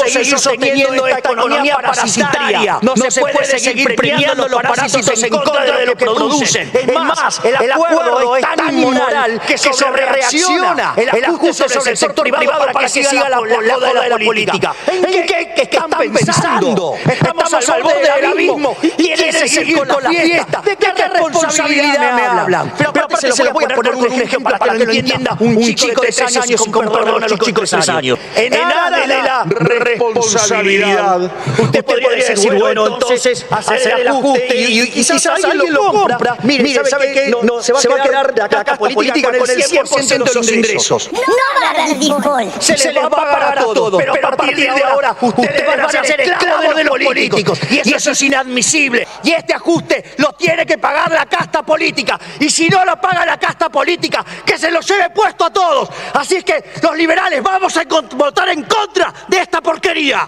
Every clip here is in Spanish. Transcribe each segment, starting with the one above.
seguir sosteniendo esta economía parasitaria. No se puede seguir premiando los parásitos en contra de lo que producen. Es más, el acuerdo es tan inmoral que sobre reacciona el ajuste sobre el sector privado para que siga la moda de la política. ¿En qué están pensando? Estamos al borde del abismo y quieren seguir con la fiesta. ¿De qué responsabilidad me hablan? Pero aparte se lo voy a poner un ejemplo para que lo entienda un chico de 3 años, con perdón a los chicos de 3 años. En nada de la responsabilidad. Usted podría decir, bueno, entonces hacer el ajuste y quizás alguien lo compra. Mire, ¿sabe qué? No, se va a quedar la casta política con el 100% de los ingresos. No va a haber default. Se les va a pagar a todos, pero a partir de ahora ustedes van a ser esclavos de los políticos. Y eso es inadmisible. Y este ajuste lo tiene que pagar la casta política. Y si no lo paga la casta política, que se lo lleve puesto a todos. Así es que los liberales vamos a votar en contra de esta porquería.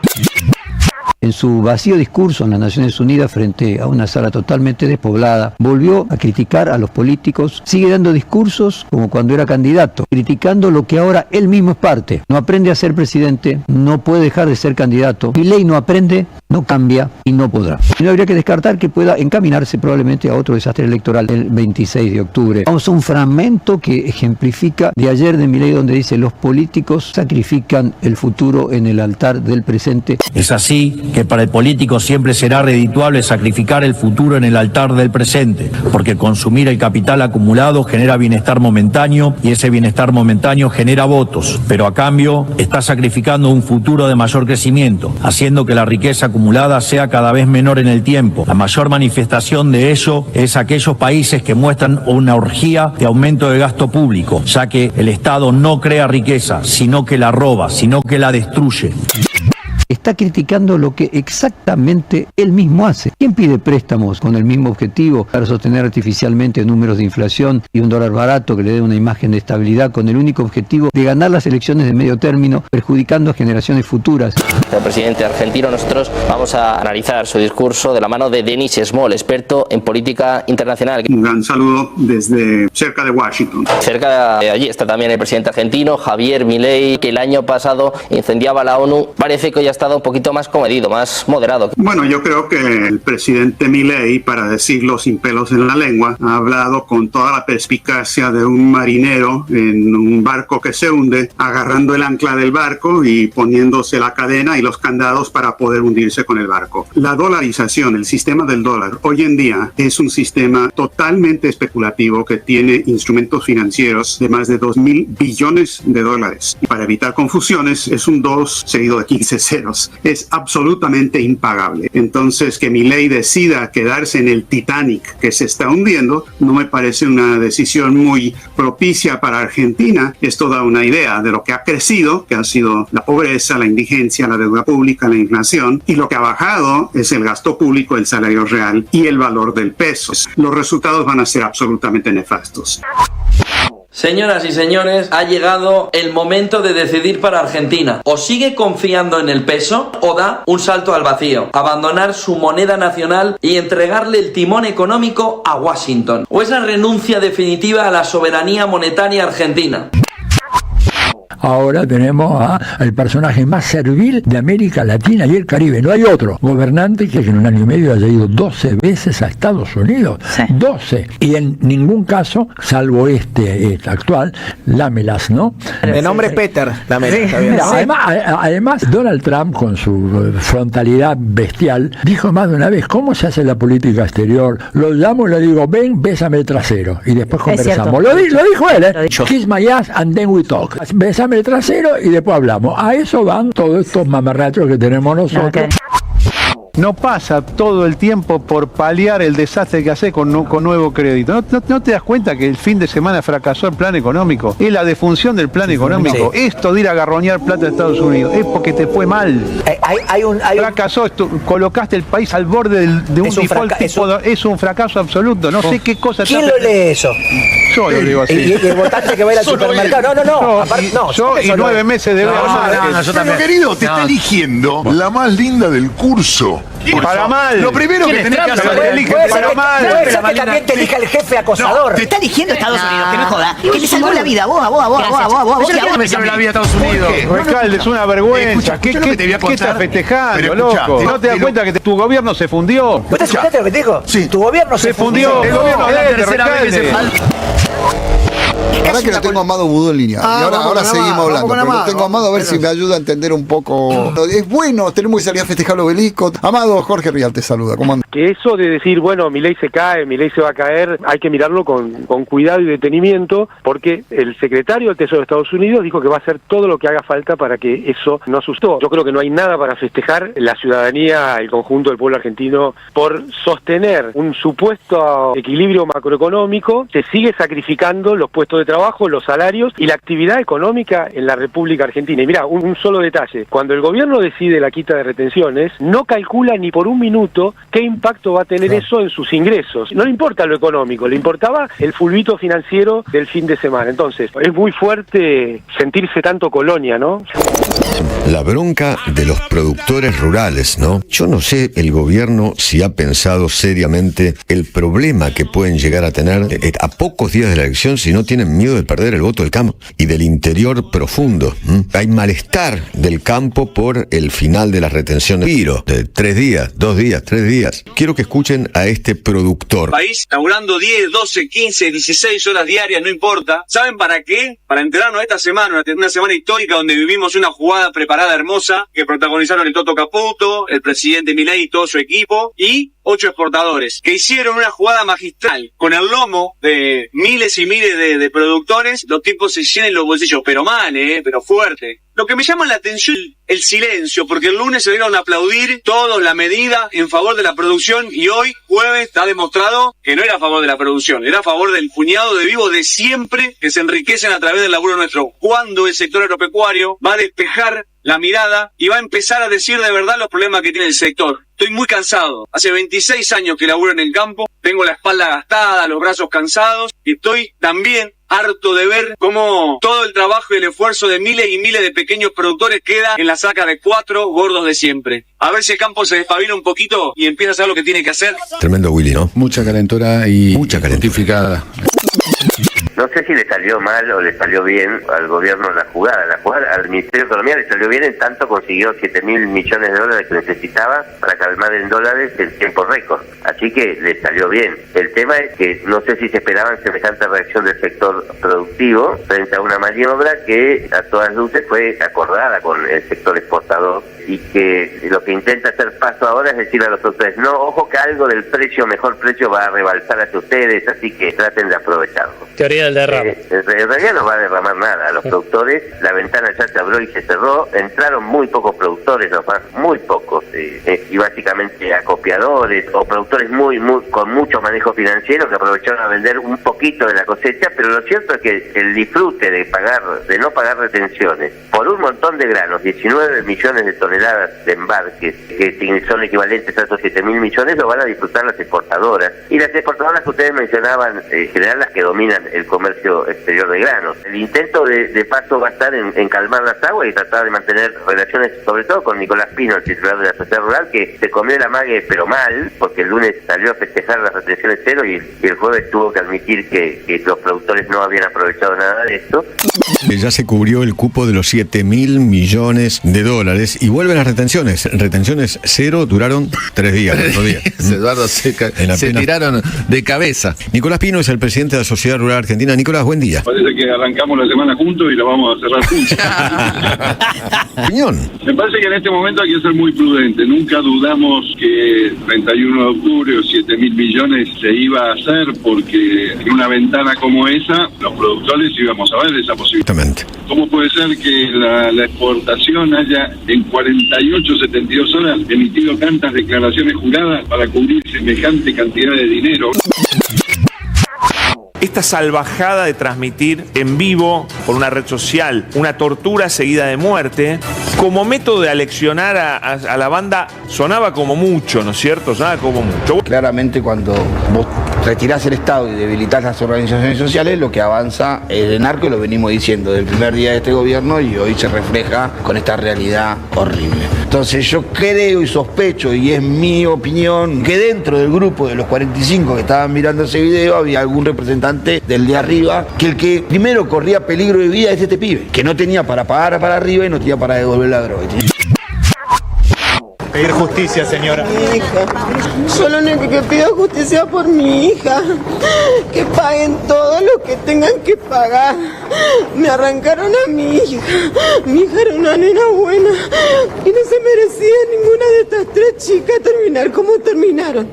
En su vacío discurso en las Naciones Unidas frente a una sala totalmente despoblada, volvió a criticar a los políticos, sigue dando discursos como cuando era candidato, criticando lo que ahora él mismo es parte. No aprende a ser presidente, no puede dejar de ser candidato. Milei no aprende, no cambia y no podrá. Y no habría que descartar que pueda encaminarse probablemente a otro desastre electoral el 26 de octubre. Vamos a un fragmento que ejemplifica de ayer de Milei, donde dice: los políticos sacrifican el futuro en el altar del presente. Es así que para el político siempre será redituable sacrificar el futuro en el altar del presente, porque consumir el capital acumulado genera bienestar momentáneo y ese bienestar momentáneo genera votos, pero a cambio está sacrificando un futuro de mayor crecimiento, haciendo que la riqueza acumulada sea cada vez menor en el tiempo. La mayor manifestación de ello es aquellos países que muestran una orgía de aumento de gasto público, ya que el Estado no crea riqueza, sino que la roba, sino que la destruye. Está criticando lo que exactamente él mismo hace. ¿Quién pide préstamos con el mismo objetivo para sostener artificialmente números de inflación y un dólar barato que le dé una imagen de estabilidad con el único objetivo de ganar las elecciones de medio término, perjudicando a generaciones futuras? El presidente argentino, nosotros vamos a analizar su discurso de la mano de Denis Small, experto en política internacional. Un gran saludo desde cerca de Washington. Cerca de allí está también el presidente argentino, Javier Milei, que el año pasado incendiaba la ONU. Parece que hoy ha estado un poquito más comedido, más moderado. Bueno, yo creo que el presidente Milei, para decirlo sin pelos en la lengua, ha hablado con toda la perspicacia de un marinero en un barco que se hunde, agarrando el ancla del barco y poniéndose la cadena y los candados para poder hundirse con el barco. La dolarización, el sistema del dólar, hoy en día es un sistema totalmente especulativo que tiene instrumentos financieros de más de 2.000 billones de dólares. Y para evitar confusiones, es un 2 seguido de 15 ceros. Es absolutamente impagable. Entonces, que Milei decida quedarse en el Titanic que se está hundiendo no me parece una decisión muy propicia para Argentina. Esto da una idea de lo que ha crecido, que ha sido la pobreza, la indigencia, la deuda pública, la inflación, y lo que ha bajado es el gasto público, el salario real y el valor del peso. Los resultados van a ser absolutamente nefastos. Señoras y señores, ha llegado el momento de decidir para Argentina. O sigue confiando en el peso o da un salto al vacío, abandonar su moneda nacional y entregarle el timón económico a Washington. O esa renuncia definitiva a la soberanía monetaria argentina. Ahora tenemos al personaje más servil de América Latina y el Caribe. No hay otro gobernante que en un año y medio haya ido 12 veces a Estados Unidos. Sí. 12. Y en ningún caso, salvo este actual, Lamelas, ¿no? De nombre sí, Peter Lamelas. Sí. Además, Donald Trump, con su frontalidad bestial, dijo más de una vez: ¿cómo se hace la política exterior? Lo llamo y le digo: ven, bésame el trasero. Y después conversamos. Lo dijo él, ¿eh? Kiss my ass and then we talk. Bésame el trasero y después hablamos. A eso van todos estos mamarrachos que tenemos nosotros. Okay. No pasa todo el tiempo por paliar el desastre que hace con nuevo crédito. ¿No te das cuenta que el fin de semana fracasó el plan económico? Es la defunción del plan económico. Sí. Esto de ir a garroñar plata de Estados Unidos es porque te fue mal. Fracasó, colocaste el país al borde de un default tipo. Es un fracaso absoluto. No sé qué cosa. ¿Quién lo lee eso? Yo lo digo así. ¿Y el votante que va a ir al supermercado? No. Yo y 9 meses de Pero querido, te está eligiendo la más linda del curso. Para mal. Lo primero que tenés que hacer es elige para mal. Puede ser que también te elija el jefe acosador. Te está eligiendo Estados Unidos, que no joda. Que le salvó la vida a vos. ¿Qué me salvó la vida a Estados Unidos? Recalde, es una vergüenza. ¿Qué estás festejando, loco? ¿No te das cuenta que tu gobierno se fundió? ¿Vos te escuchaste lo que te dijo? Sí. Tu gobierno se fundió. El gobierno de Recalde. La verdad que no tengo a Amado Vudú en línea. Y ahora seguimos hablando. Pero no tengo a Amado, a ver si me ayuda a entender un poco. Es bueno, tenemos que salir a festejar el obelisco. Amado, Jorge Rial te saluda. ¿Cómo andas? Que eso de decir, bueno, Milei se cae, Milei se va a caer, hay que mirarlo con cuidado y detenimiento, porque el secretario del Tesoro de Estados Unidos dijo que va a hacer todo lo que haga falta para que eso no asustó. Yo creo que no hay nada para festejar la ciudadanía, el conjunto del pueblo argentino, por sostener un supuesto equilibrio macroeconómico. Se sigue sacrificando los puestos de trabajo, los salarios y la actividad económica en la República Argentina. Y mira, un solo detalle, cuando el gobierno decide la quita de retenciones, no calcula ni por un minuto qué impacto va a tener eso en sus ingresos. No le importa lo económico, le importaba el fulbito financiero del fin de semana. Entonces, es muy fuerte sentirse tanto colonia, ¿no? La bronca de los productores rurales, ¿no? Yo no sé el gobierno si ha pensado seriamente el problema que pueden llegar a tener a pocos días de la elección si no tienen miedo de perder el voto del campo y del interior profundo. Hay malestar del campo por el final de las retenciones. De 3 días, 2 días, 3 días. Quiero que escuchen a este productor. País laburando 10, 12, 15, 16 horas diarias, no importa. ¿Saben para qué? Para enterarnos de esta semana, una semana histórica donde vivimos una jugada preparada hermosa que protagonizaron el Toto Caputo, el presidente Milei y todo su equipo, y 8 exportadores que hicieron una jugada magistral con el lomo de miles y miles de productores. Los tipos se llenan los bolsillos, pero mal, pero fuerte. Lo que me llama la atención es el silencio, porque el lunes se dieron a aplaudir todos la medida en favor de la producción y hoy, jueves, está demostrado que no era a favor de la producción, era a favor del puñado de vivos de siempre que se enriquecen a través del laburo nuestro. ¿Cuándo el sector agropecuario va a despejar la mirada y va a empezar a decir de verdad los problemas que tiene el sector? Estoy muy cansado. Hace 26 años que laburo en el campo, tengo la espalda gastada, los brazos cansados y estoy también harto de ver cómo todo el trabajo y el esfuerzo de miles y miles de pequeños productores queda en la saca de 4 gordos de siempre. A ver si el campo se despabila un poquito y empieza a hacer lo que tiene que hacer. Tremendo Willy, ¿no? Mucha calentura y justificada. No sé si le salió mal o le salió bien al gobierno la jugada. La jugada al Ministerio de Economía le salió bien, en tanto consiguió 7.000 millones de dólares que necesitaba para calmar en dólares en tiempo récord. Así que le salió bien. El tema es que no sé si se esperaban semejante reacción del sector productivo frente a una maniobra que a todas luces fue acordada con el sector exportador y que lo que intenta hacer Paso ahora es decirle a los productores, no, ojo que algo del precio, mejor precio va a rebalsar hacia ustedes, así que traten de aprovecharlo. Teoría del derrame. En realidad no va a derramar nada. A los productores, la ventana ya se abrió y se cerró, entraron muy pocos productores, muy pocos, y básicamente acopiadores o productores con mucho manejo financiero que aprovecharon a vender un poquito de la cosecha, pero lo cierto es que el disfrute de no pagar retenciones por un montón de granos, 19 millones de toneladas de embarques, que son equivalentes a esos 7.000 millones, lo van a disfrutar las exportadoras. Y las exportadoras que ustedes mencionaban, en general las que dominan el comercio exterior de granos. El intento de Paso va a estar en calmar las aguas y tratar de mantener relaciones, sobre todo con Nicolás Pino, el titular de la Sociedad Rural, que se comió el amague, pero mal, porque el lunes salió a festejar las retenciones cero y el jueves tuvo que admitir que los productores no habían aprovechado nada de esto. Ya se cubrió el cupo de los 7.000 millones de dólares y vuelven las retenciones. Retenciones cero duraron 3 días. Eduardo, se tiraron de cabeza. Nicolás Pino es el presidente de la Sociedad Rural Argentina. Nicolás, buen día. Parece que arrancamos la semana juntos y la vamos a cerrar juntos. Opinión. Me parece que en este momento hay que ser muy prudente. Nunca dudamos que el 31 de octubre o 7.000 millones se iba a hacer porque en una ventana como esa los productores íbamos a ver esa posibilidad. ¿Cómo puede ser que la exportación haya en 48, 72 horas emitido tantas declaraciones juradas para cubrir semejante cantidad de dinero? Esta salvajada de transmitir en vivo por una red social una tortura seguida de muerte como método de aleccionar a la banda sonaba como mucho, ¿no es cierto? Sonaba como mucho. Claramente cuando vos retirás el Estado y debilitas las organizaciones sociales, lo que avanza es el narco, y lo venimos diciendo del primer día de este gobierno y hoy se refleja con esta realidad horrible. Entonces yo creo y sospecho, y es mi opinión, que dentro del grupo de los 45 que estaban mirando ese video había algún representante del de arriba, que el que primero corría peligro de vida es este pibe, que no tenía para pagar para arriba y no tenía para devolver la droga. Pedir justicia, señora. Mi hija. Solo único que pido justicia por mi hija. Que paguen todo lo que tengan que pagar. Me arrancaron a mi hija. Mi hija era una nena buena y no se merecía ninguna de estas tres chicas terminar como terminaron.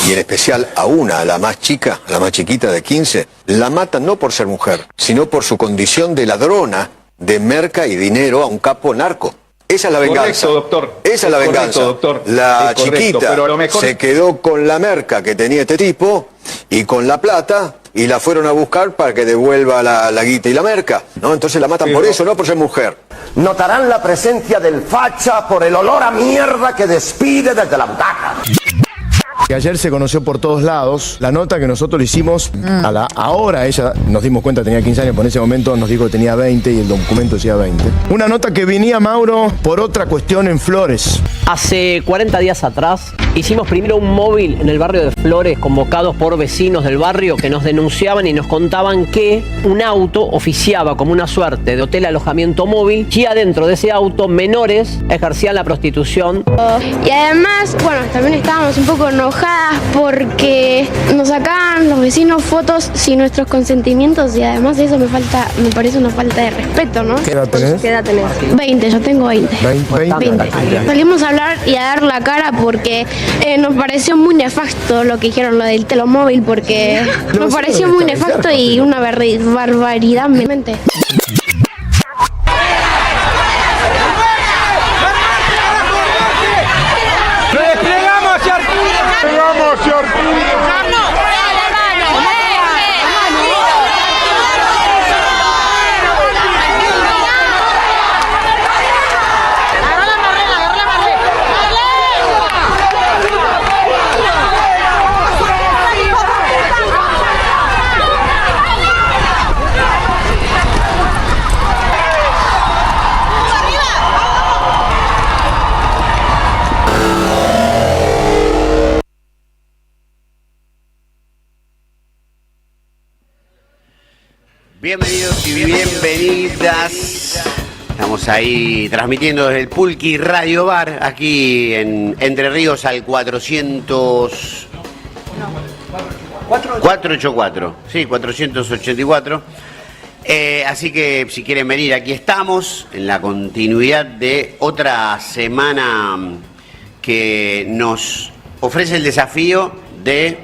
Y en especial a una, a la más chica, a la más chiquita de 15, la matan no por ser mujer, sino por su condición de ladrona de merca y dinero a un capo narco. Esa es la venganza. Correcto, doctor. Esa es la venganza. Correcto, doctor. La Correcto, chiquita pero a lo mejor... se quedó con la merca que tenía este tipo y con la plata y la fueron a buscar para que devuelva la guita y la merca, ¿no? Entonces la matan por eso, no por ser mujer. Notarán la presencia del facha por el olor a mierda que despide desde la butaca. Que ayer se conoció por todos lados la nota que nosotros le hicimos ahora ella nos dimos cuenta tenía 15 años, por ese momento nos dijo que tenía 20 y el documento decía 20. Una nota que venía, Mauro, por otra cuestión en Flores. Hace 40 días atrás hicimos primero un móvil en el barrio de Flores convocados por vecinos del barrio que nos denunciaban y nos contaban que un auto oficiaba como una suerte de hotel alojamiento móvil y adentro de ese auto menores ejercían la prostitución. Y además, bueno, también estábamos un poco enojadas porque nos sacaban los vecinos fotos sin nuestros consentimientos y además eso me parece una falta de respeto, ¿no? ¿Qué edad tenés? ¿Qué edad tenés? 20, yo tengo 20. 20. Salimos a hablar y a dar la cara porque nos pareció muy nefasto lo que dijeron, lo del telomóvil, porque nos pareció muy nefasto y una barbaridad mente. Bienvenidos y bienvenidas. Estamos ahí transmitiendo desde el Pulqui Radio Bar, aquí en Entre Ríos al 484. Sí, 484. Así que si quieren venir, aquí estamos, en la continuidad de otra semana que nos ofrece el desafío de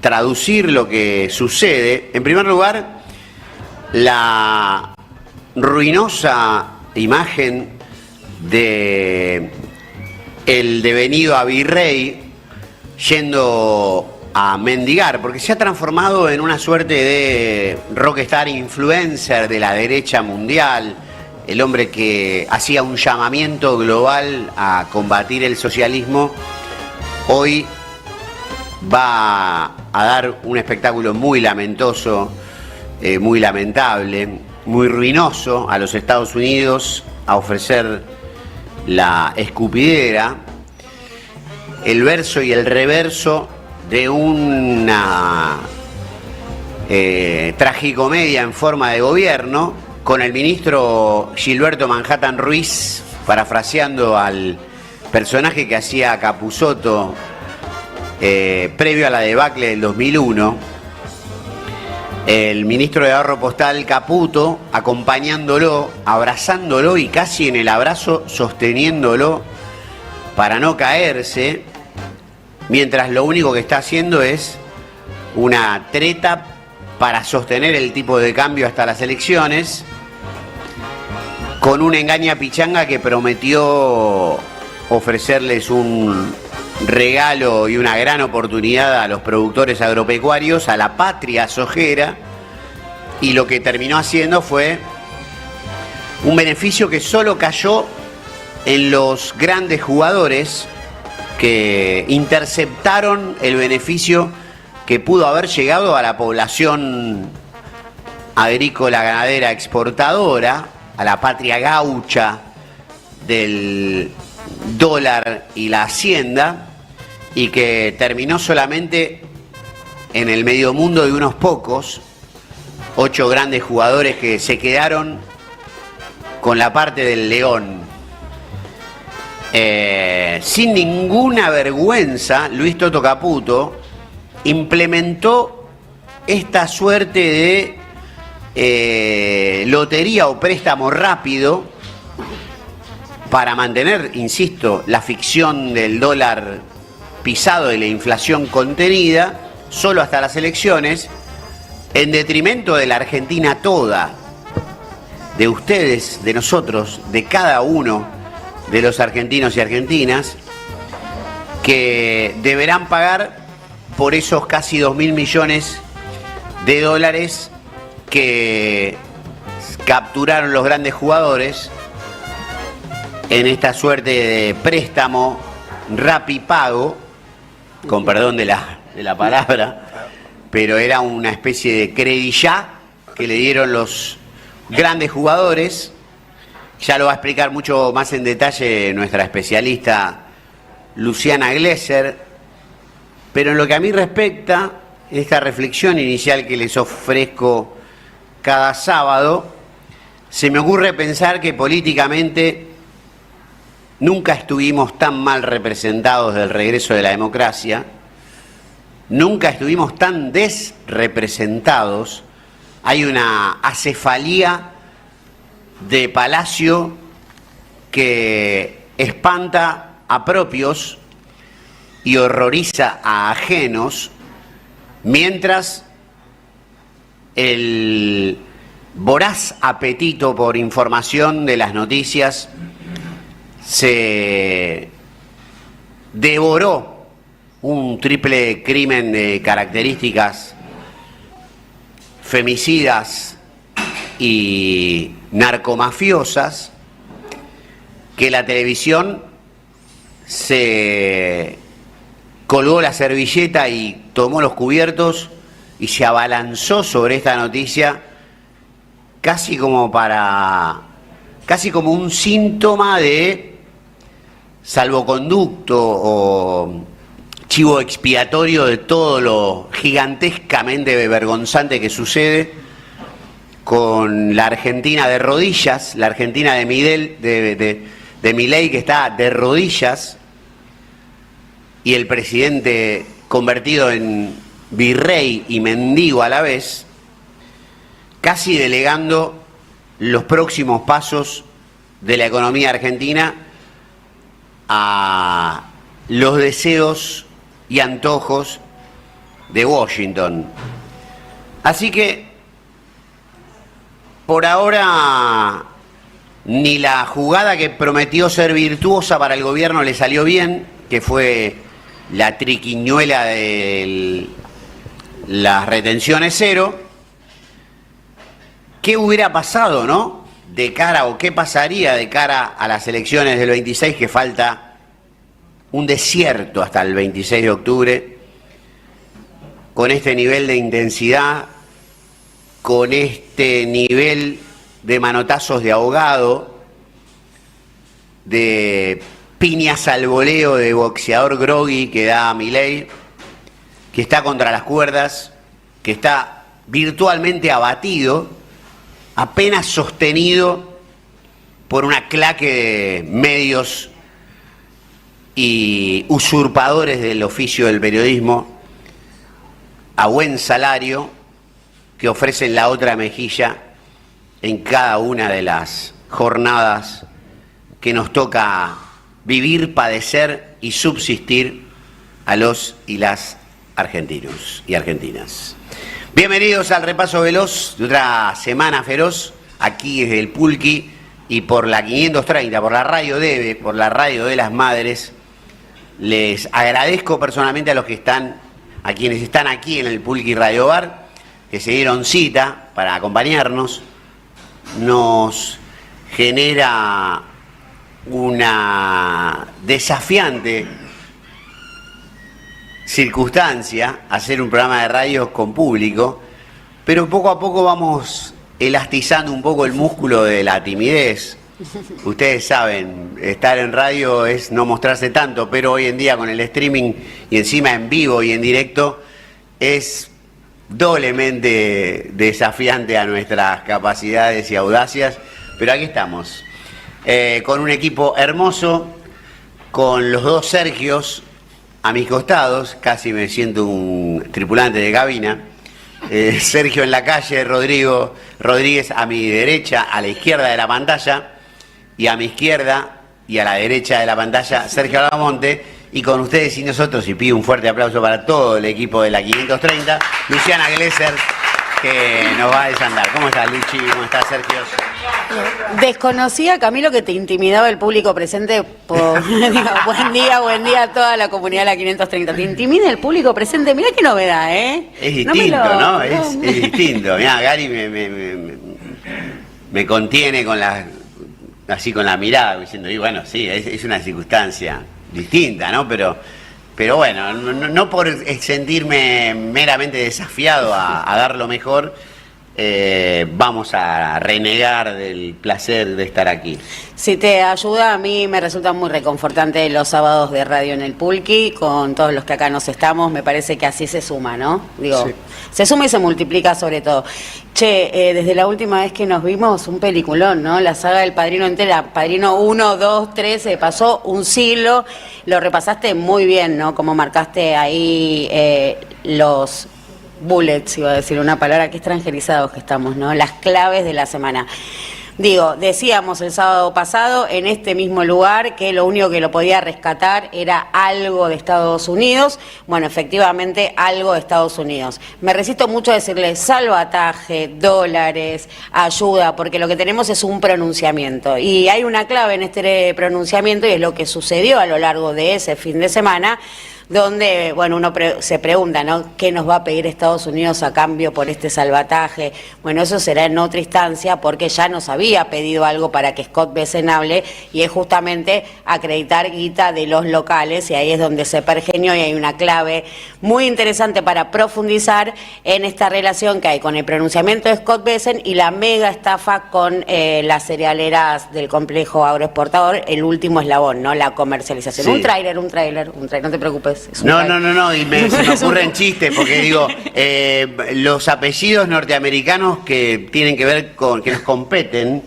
traducir lo que sucede. En primer lugar, la ruinosa imagen de el devenido a virrey yendo a mendigar, porque se ha transformado en una suerte de rockstar influencer de la derecha mundial, el hombre que hacía un llamamiento global a combatir el socialismo, hoy va a dar un espectáculo muy lamentoso, muy lamentable, muy ruinoso a los Estados Unidos, a ofrecer la escupidera, el verso y el reverso de una tragicomedia en forma de gobierno, con el ministro Gilberto Manhattan Ruiz parafraseando al personaje que hacía Capusotto previo a la debacle del 2001, el ministro de Ahorro Postal Caputo acompañándolo, abrazándolo y casi en el abrazo sosteniéndolo para no caerse, mientras lo único que está haciendo es una treta para sostener el tipo de cambio hasta las elecciones, con una engaña pichanga que prometió ofrecerles un regalo y una gran oportunidad a los productores agropecuarios, a la patria sojera, y lo que terminó haciendo fue un beneficio que solo cayó en los grandes jugadores que interceptaron el beneficio que pudo haber llegado a la población agrícola, ganadera, exportadora, a la patria gaucha del dólar y la hacienda, y que terminó solamente en el medio mundo de unos pocos, 8 grandes jugadores que se quedaron con la parte del león. Sin ninguna vergüenza, Luis Toto Caputo implementó esta suerte de lotería o préstamo rápido para mantener, insisto, la ficción del dólar pisado y la inflación contenida, solo hasta las elecciones, en detrimento de la Argentina toda, de ustedes, de nosotros, de cada uno de los argentinos y argentinas, que deberán pagar por esos casi 2.000 millones de dólares que capturaron los grandes jugadores en esta suerte de préstamo rapipago, con perdón de la palabra, pero era una especie de credillá que le dieron los grandes jugadores. Ya lo va a explicar mucho más en detalle nuestra especialista Luciana Glesser, pero en lo que a mí respecta, esta reflexión inicial que les ofrezco cada sábado, se me ocurre pensar que políticamente nunca estuvimos tan mal representados del regreso de la democracia, nunca estuvimos tan desrepresentados. Hay una acefalía de Palacio que espanta a propios y horroriza a ajenos, mientras el voraz apetito por información de las noticias se devoró un triple crimen de características femicidas y narcomafiosas, que la televisión se colgó la servilleta y tomó los cubiertos y se abalanzó sobre esta noticia casi como un síntoma de salvoconducto o chivo expiatorio de todo lo gigantescamente vergonzante que sucede con la Argentina de rodillas, la Argentina de Milei que está de rodillas, y el presidente convertido en virrey y mendigo a la vez, casi delegando los próximos pasos de la economía argentina a los deseos y antojos de Washington. Así que por ahora ni la jugada que prometió ser virtuosa para el gobierno le salió bien, que fue la triquiñuela de las retenciones cero. ¿Qué hubiera pasado, no? De cara, o qué pasaría de cara a las elecciones del 26, que falta un desierto hasta el 26 de octubre, con este nivel de intensidad, con este nivel de manotazos de ahogado, de piñas al voleo de boxeador groggy que da Milei, que está contra las cuerdas, que está virtualmente abatido, apenas sostenido por una claque de medios y usurpadores del oficio del periodismo a buen salario, que ofrecen la otra mejilla en cada una de las jornadas que nos toca vivir, padecer y subsistir a los y las argentinos y argentinas. Bienvenidos al repaso veloz de otra semana feroz, aquí desde el Pulqui y por la 530, por la radio DEVE, por la radio de las madres. Les agradezco personalmente a quienes están aquí en el Pulqui Radio Bar, que se dieron cita para acompañarnos. Nos genera una desafiante circunstancia hacer un programa de radio con público, pero poco a poco vamos elastizando un poco el músculo de la timidez, Ustedes saben, estar en radio es no mostrarse tanto, pero hoy en día con el streaming y encima en vivo y en directo es doblemente desafiante a nuestras capacidades y audacias, pero aquí estamos, con un equipo hermoso, con los dos Sergios a mis costados, casi me siento un tripulante de cabina. Sergio en la calle, Rodrigo Rodríguez a mi derecha, a la izquierda de la pantalla, y a mi izquierda y a la derecha de la pantalla, Sergio Albamonte, y con ustedes y nosotros, y pido un fuerte aplauso para todo el equipo de la 530, Luciana Glesser, que nos va a desandar. ¿Cómo estás, Luchi? ¿Cómo estás, Sergio? Desconocía, Camilo, que te intimidaba el público presente. Digo, buen día a toda la comunidad de la 530. Te intimida el público presente. Mirá qué novedad, ¿eh? Es distinto, ¿no? Es distinto. Mirá, Gary me contiene con la mirada, diciendo, y bueno, sí, es una circunstancia distinta, ¿no? Pero bueno, no por sentirme meramente desafiado a dar lo mejor, vamos a renegar del placer de estar aquí. Si te ayuda, a mí me resulta muy reconfortante los sábados de radio en el Pulqui, con todos los que acá nos estamos, me parece que así se suma, ¿no? Digo, sí. Se suma y se multiplica sobre todo. Che, desde la última vez que nos vimos, un peliculón, ¿no? La saga del Padrino entera, Padrino 1, 2, 3, se pasó un siglo, lo repasaste muy bien, ¿no? Como marcaste ahí los bullets, iba a decir una palabra, que extranjerizados que estamos, ¿no? Las claves de la semana. Digo, decíamos el sábado pasado en este mismo lugar que lo único que lo podía rescatar era algo de Estados Unidos. Bueno, efectivamente, algo de Estados Unidos. Me resisto mucho a decirle salvataje, dólares, ayuda, porque lo que tenemos es un pronunciamiento. Y hay una clave en este pronunciamiento y es lo que sucedió a lo largo de ese fin de semana, donde, bueno, uno se pregunta, ¿no? ¿Qué nos va a pedir Estados Unidos a cambio por este salvataje? Bueno, eso será en otra instancia, porque ya nos había pedido algo para que Scott Bessent hable, y es justamente acreditar guita de los locales, y ahí es donde se pergeñó, y hay una clave muy interesante para profundizar en esta relación que hay con el pronunciamiento de Scott Bessent y la mega estafa con las cerealeras del complejo agroexportador, el último eslabón, ¿no? La comercialización. Sí. Un tráiler, no te preocupes. No, y se me ocurren chistes, porque digo, los apellidos norteamericanos que tienen que ver con, que nos competen,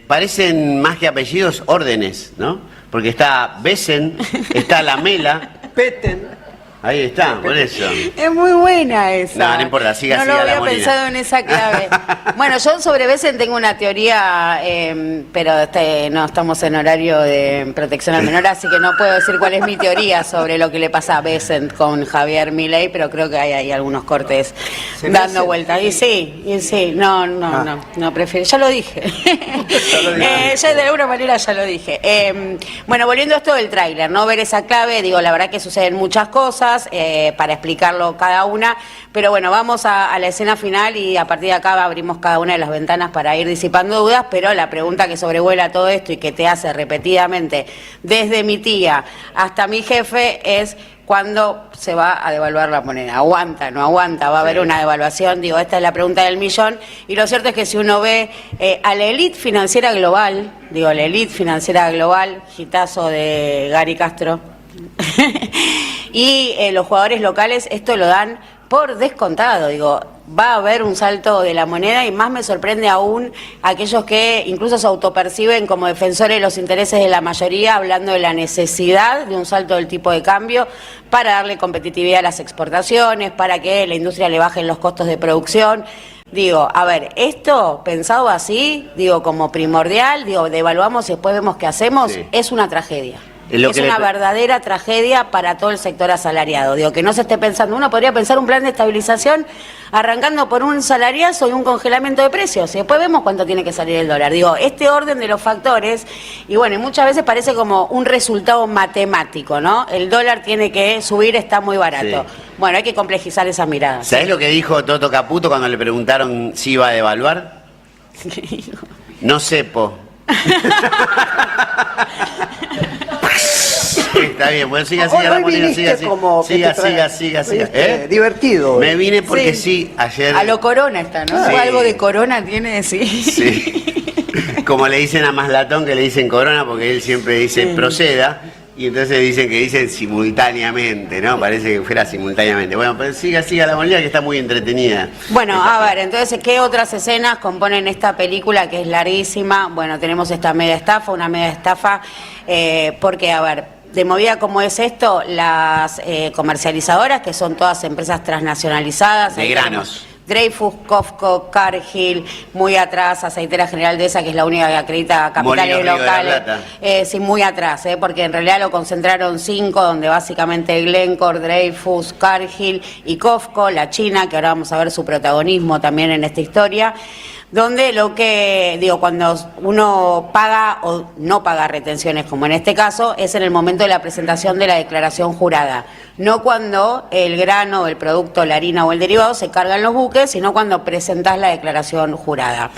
parecen más que apellidos, órdenes, ¿no? Porque está Bessent, está Lamela. Peten. Ahí está, por eso. Es muy buena esa. No importa, siga. No lo había pensado en esa clave. Bueno, yo sobre Bessent tengo una teoría, pero no estamos en horario de protección al menor, así que no puedo decir cuál es mi teoría sobre lo que le pasa a Bessent con Javier Milei, pero creo que hay algunos cortes dando vueltas. Y sí, no, prefiero. Ya lo dije. Ya de alguna manera ya lo dije. Bueno, volviendo a esto del tráiler, ¿no? Ver esa clave, digo, la verdad que suceden muchas cosas. Para explicarlo cada una, pero bueno, vamos a la escena final y a partir de acá abrimos cada una de las ventanas para ir disipando dudas, pero la pregunta que sobrevuela todo esto y que te hace repetidamente desde mi tía hasta mi jefe es: ¿cuándo se va a devaluar la moneda? ¿Aguanta, no aguanta? ¿Va a haber una devaluación? Digo, esta es la pregunta del millón, y lo cierto es que si uno ve a la élite financiera global, hitazo de Gary Castro, y los jugadores locales esto lo dan por descontado. Digo, va a haber un salto de la moneda, y más me sorprende aún aquellos que incluso se autoperciben como defensores de los intereses de la mayoría, hablando de la necesidad de un salto del tipo de cambio para darle competitividad a las exportaciones, para que la industria le bajen los costos de producción. Digo, a ver, esto pensado así, digo, como primordial, digo, devaluamos y después vemos qué hacemos, sí. Es una tragedia. Es una verdadera tragedia para todo el sector asalariado. Digo, que no se esté pensando, uno podría pensar un plan de estabilización arrancando por un salariazo y un congelamiento de precios, y después vemos cuánto tiene que salir el dólar. Digo, este orden de los factores, y bueno, muchas veces parece como un resultado matemático, ¿no? El dólar tiene que subir, está muy barato. Sí. Bueno, hay que complejizar esa mirada. ¿Sabés lo que dijo Toto Caputo cuando le preguntaron si iba a devaluar? No sepo. Está bien, bueno, siga, divertido. Me vine porque sí, ayer... A lo Corona está, ¿no? Sí. Algo de Corona tiene, sí. como le dicen a Maslatón, que le dicen Corona, porque él siempre dice proceda, y entonces dicen que dicen simultáneamente, ¿no? Parece que fuera simultáneamente. Bueno, pero siga la moneda, que está muy entretenida. Bueno, a ver, entonces, ¿qué otras escenas componen esta película que es larguísima? Bueno, tenemos esta una media estafa, porque, a ver, de movida como es esto, las comercializadoras, que son todas empresas transnacionalizadas. De granos. Dreyfus, Cofco, Cargill, muy atrás, Aceitera General Dehesa, que es la única que acredita capitales locales. Sí, muy atrás, porque en realidad lo concentraron 5, donde básicamente Glencore, Dreyfus, Cargill y Cofco, la China, que ahora vamos a ver su protagonismo también en esta historia, donde cuando uno paga o no paga retenciones, como en este caso, es en el momento de la presentación de la declaración jurada. No cuando el grano, el producto, la harina o el derivado se cargan los buques, sino cuando presentás la declaración jurada.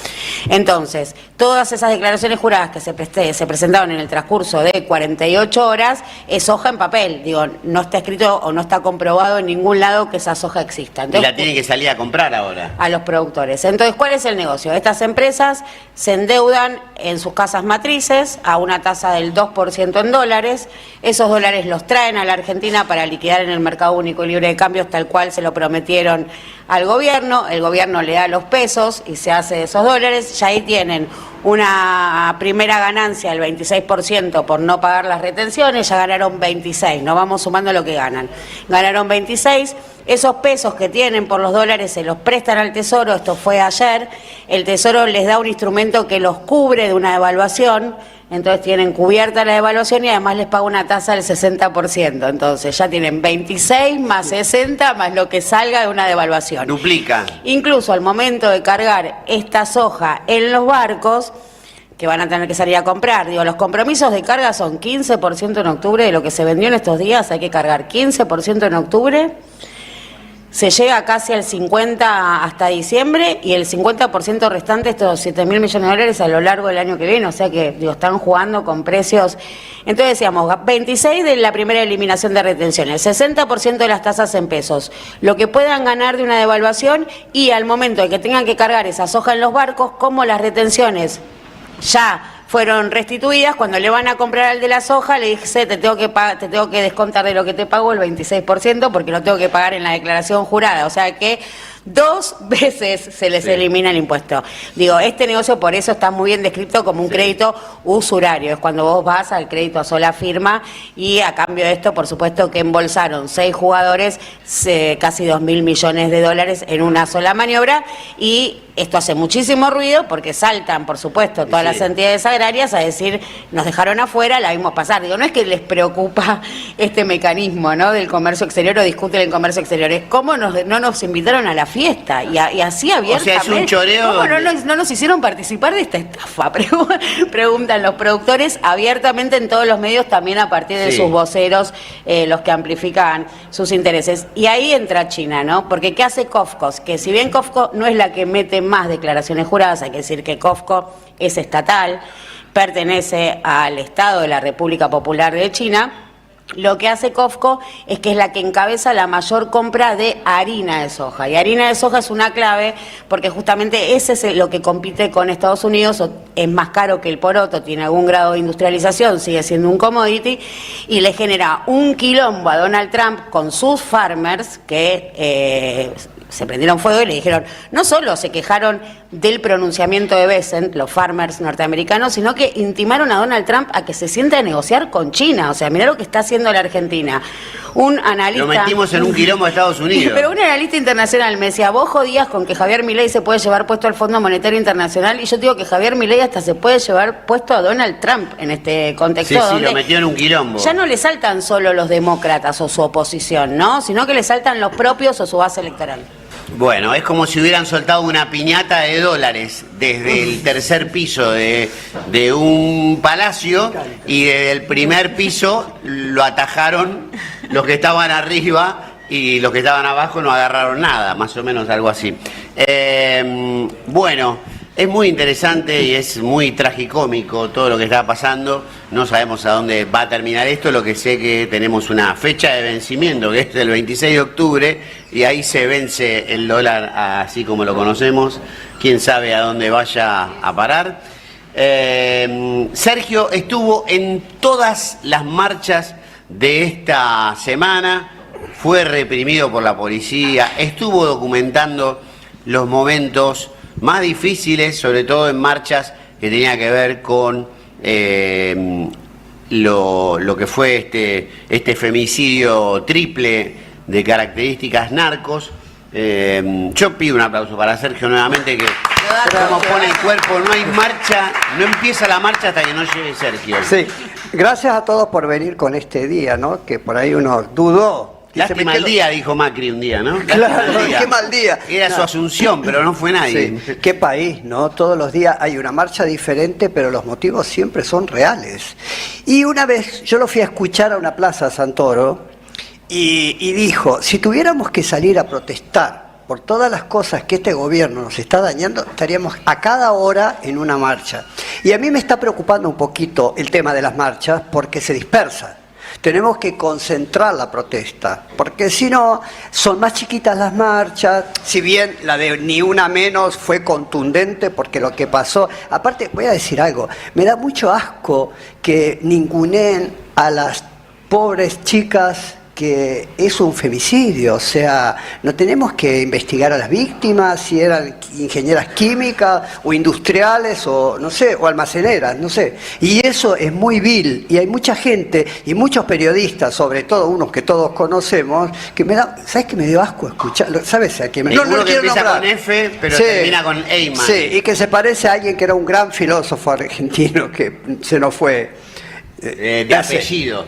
Entonces, todas esas declaraciones juradas que se presentaron en el transcurso de 48 horas es hoja en papel. No está escrito o no está comprobado en ningún lado que esa soja exista. Entonces, y la tienen que salir a comprar ahora. A los productores. Entonces, ¿cuál es el negocio? Estas empresas se endeudan en sus casas matrices a una tasa del 2% en dólares. Esos dólares los traen a la Argentina para liquidar en el mercado único y libre de cambios, tal cual se lo prometieron al gobierno. El gobierno le da los pesos y se hace de esos dólares. Ya ahí tienen una primera ganancia del 26% por no pagar las retenciones. Ya ganaron 26, no vamos sumando lo que ganan. Ganaron 26. Esos pesos que tienen por los dólares se los prestan al Tesoro. Esto fue ayer. El Tesoro les da un instrumento que los cubre de una devaluación. Entonces tienen cubierta la devaluación y además les paga una tasa del 60%. Entonces ya tienen 26 más 60 más lo que salga de una devaluación. Duplica. Incluso al momento de cargar esta soja en los barcos, que van a tener que salir a comprar. Los compromisos de carga son 15% en octubre de lo que se vendió en estos días. Hay que cargar 15% en octubre. Se llega casi al 50% hasta diciembre y el 50% restante, estos 7.000 millones de dólares a lo largo del año que viene. O sea que están jugando con precios. Entonces decíamos, 26 de la primera eliminación de retenciones, 60% de las tasas en pesos, lo que puedan ganar de una devaluación, y al momento de que tengan que cargar esa soja en los barcos, como las retenciones ya fueron restituidas, cuando le van a comprar al de la soja, le dice, te tengo que descontar de lo que te pago el 26%, porque lo tengo que pagar en la declaración jurada. O sea que 2 veces se les elimina el impuesto. Este negocio por eso está muy bien descrito como un crédito usurario. Es cuando vos vas al crédito a sola firma y a cambio de esto, por supuesto, que embolsaron 6 jugadores casi 2.000 millones de dólares en una sola maniobra, y esto hace muchísimo ruido porque saltan, por supuesto, todas las entidades agrarias a decir, nos dejaron afuera, la vimos pasar. No es que les preocupa este mecanismo, ¿no?, del comercio exterior, o discuten el comercio exterior, es cómo no nos invitaron a la fiesta, y así abiertamente. O sea, es un choreo. ¿Cómo no nos hicieron participar de esta estafa? Preguntan los productores abiertamente en todos los medios, también a partir de sus voceros, los que amplifican sus intereses. Y ahí entra China, ¿no? Porque ¿qué hace Cofco? Que si bien Cofco no es la que mete más declaraciones juradas, hay que decir que Cofco es estatal, pertenece al Estado de la República Popular de China. Lo que hace Cofco es que es la que encabeza la mayor compra de harina de soja. Y harina de soja es una clave porque justamente ese es lo que compite con Estados Unidos. Es más caro que el poroto, tiene algún grado de industrialización, sigue siendo un commodity, y le genera un quilombo a Donald Trump con sus farmers que se prendieron fuego y le dijeron, no solo se quejaron del pronunciamiento de Bessent, los farmers norteamericanos, sino que intimaron a Donald Trump a que se siente a negociar con China. O sea, mirá lo que está haciendo la Argentina. Un analista... Lo metimos en un quilombo de Estados Unidos. Pero un analista internacional me decía, vos jodías con que Javier Milei se puede llevar puesto al Fondo Monetario Internacional, y yo digo que Javier Milei hasta se puede llevar puesto a Donald Trump en este contexto. Sí, lo metió en un quilombo. Ya no le saltan solo los demócratas o su oposición, ¿no?, sino que le saltan los propios o su base electoral. Bueno, es como si hubieran soltado una piñata de dólares desde el tercer piso de un palacio, y desde el primer piso lo atajaron los que estaban arriba, y los que estaban abajo no agarraron nada, más o menos algo así. Bueno, es muy interesante y es muy tragicómico todo lo que está pasando. No sabemos a dónde va a terminar esto. Lo que sé que tenemos una fecha de vencimiento, que es el 26 de octubre, y ahí se vence el dólar así como lo conocemos. Quién sabe a dónde vaya a parar. Sergio estuvo en todas las marchas de esta semana, fue reprimido por la policía, estuvo documentando los momentos más difíciles, sobre todo en marchas que tenía que ver con lo que fue este femicidio triple de características narcos. Yo pido un aplauso para Sergio nuevamente, que como pone el cuerpo, no hay marcha, no empieza la marcha hasta que no llegue Sergio. Sí, gracias a todos por venir con este día, ¿no? Que por ahí uno dudó. Lástima el día, dijo Macri un día, ¿no? Claro, qué mal día. Era su asunción, pero no fue nadie. Sí. Qué país, ¿no? Todos los días hay una marcha diferente, pero los motivos siempre son reales. Y una vez yo lo fui a escuchar a una plaza, Santoro, y dijo, si tuviéramos que salir a protestar por todas las cosas que este gobierno nos está dañando, estaríamos a cada hora en una marcha. Y a mí me está preocupando un poquito el tema de las marchas porque se dispersa. Tenemos que concentrar la protesta, porque si no, son más chiquitas las marchas, si bien la de Ni Una Menos fue contundente, porque lo que pasó, aparte voy a decir algo, me da mucho asco que ninguneen a las pobres chicas que es un femicidio, o sea, no tenemos que investigar a las víctimas, si eran ingenieras químicas o industriales o no sé, o almaceneras, no sé. Y eso es muy vil, y hay mucha gente y muchos periodistas, sobre todo unos que todos conocemos, que me da, ¿sabes qué me dio asco escucharlo? ¿Sabes a qué me no que empieza nombrar con F, pero sí, termina con Eyman. Sí, y que se parece a alguien que era un gran filósofo argentino que se nos fue. De apellido.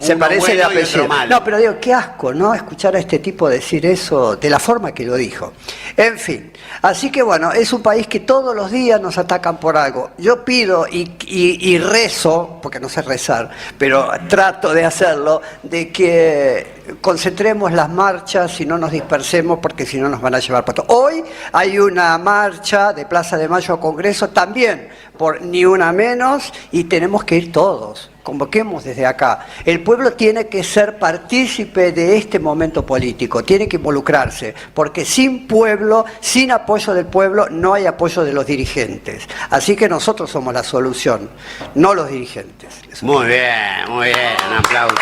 Se parece de apellido. No, pero digo, qué asco, ¿no? Escuchar a este tipo decir eso de la forma que lo dijo. En fin, así que bueno, es un país que todos los días nos atacan por algo. Yo pido y rezo, porque no sé rezar, pero trato de hacerlo, de que concentremos las marchas y no nos dispersemos, porque si no nos van a llevar para todo. Hoy hay una marcha de Plaza de Mayo a Congreso también por Ni Una Menos, y tenemos que ir todos. Convoquemos desde acá. El pueblo tiene que ser partícipe de este momento político, tiene que involucrarse, porque sin pueblo, sin apoyo del pueblo, no hay apoyo de los dirigentes. Así que nosotros somos la solución, no los dirigentes. Muy bien, un aplauso.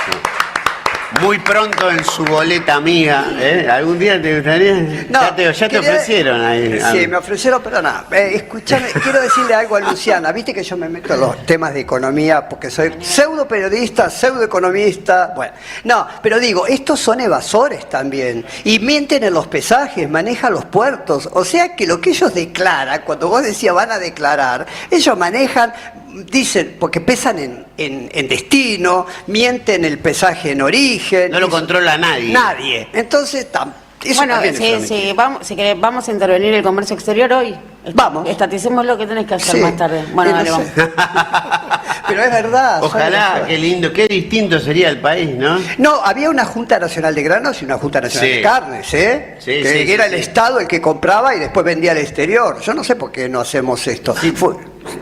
Muy pronto en su boleta amiga, ¿eh? ¿Algún día te gustaría? No, ya te ofrecieron ahí. Sí, me ofrecieron, pero nada. Escuchame, quiero decirle algo a Luciana. Viste que yo me meto en los temas de economía porque soy pseudo periodista, pseudo economista. Bueno, no, pero digo, estos son evasores también. Y mienten en los pesajes, manejan los puertos. O sea que lo que ellos declaran, cuando vos decías van a declarar, ellos manejan, dicen, porque pesan en destino, mienten el pesaje en origen. No lo controla nadie. Nadie. Entonces, eso bueno, sí, vamos a intervenir el comercio exterior hoy. Vamos. Estaticemos lo que tenés que hacer más tarde. Bueno, dale, vamos. Pero es verdad. Ojalá, qué lindo, qué distinto sería el país, ¿no? No, había una Junta Nacional de Granos y una Junta Nacional de Carnes, ¿eh? Sí, que era el Estado el que compraba y después vendía al exterior. Yo no sé por qué no hacemos esto.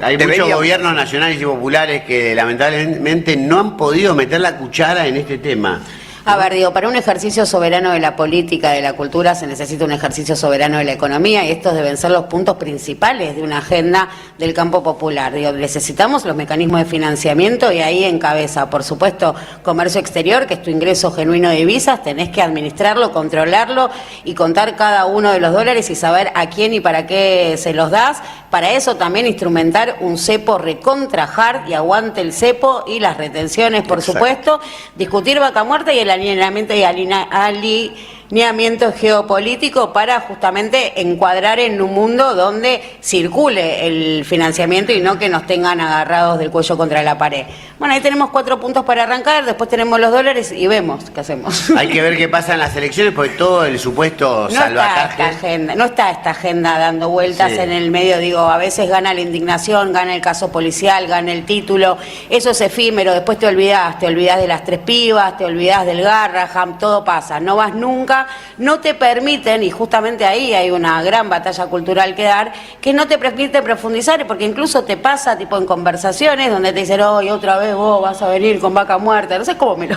Hay muchos gobiernos nacionales y populares que lamentablemente no han podido meter la cuchara en este tema. A ver, digo, para un ejercicio soberano de la política, de la cultura, se necesita un ejercicio soberano de la economía, y estos deben ser los puntos principales de una agenda del campo popular. Digo, necesitamos los mecanismos de financiamiento, y ahí encabeza, por supuesto, comercio exterior, que es tu ingreso genuino de divisas. Tenés que administrarlo, controlarlo y contar cada uno de los dólares y saber a quién y para qué se los das. Para eso también instrumentar un cepo recontra hard y aguante el cepo y las retenciones, por supuesto. Discutir vaca muerta y el alineamiento y alineamiento geopolítico para justamente encuadrar en un mundo donde circule el financiamiento y no que nos tengan agarrados del cuello contra la pared. Bueno, ahí tenemos 4 puntos para arrancar, después tenemos los dólares y vemos qué hacemos. Hay que ver qué pasa en las elecciones, porque todo el supuesto salvataje... No está esta agenda dando vueltas en el medio. Digo, a veces gana la indignación, gana el caso policial, gana el título, eso es efímero, después te olvidás de las 3 pibas, te olvidás del Garraham, todo pasa, no vas nunca, no te permiten, y justamente ahí hay una gran batalla cultural que dar, que no te permite profundizar, porque incluso te pasa tipo en conversaciones donde te dicen, hoy otra vez vos vas a venir con vaca muerta, no sé cómo me lo...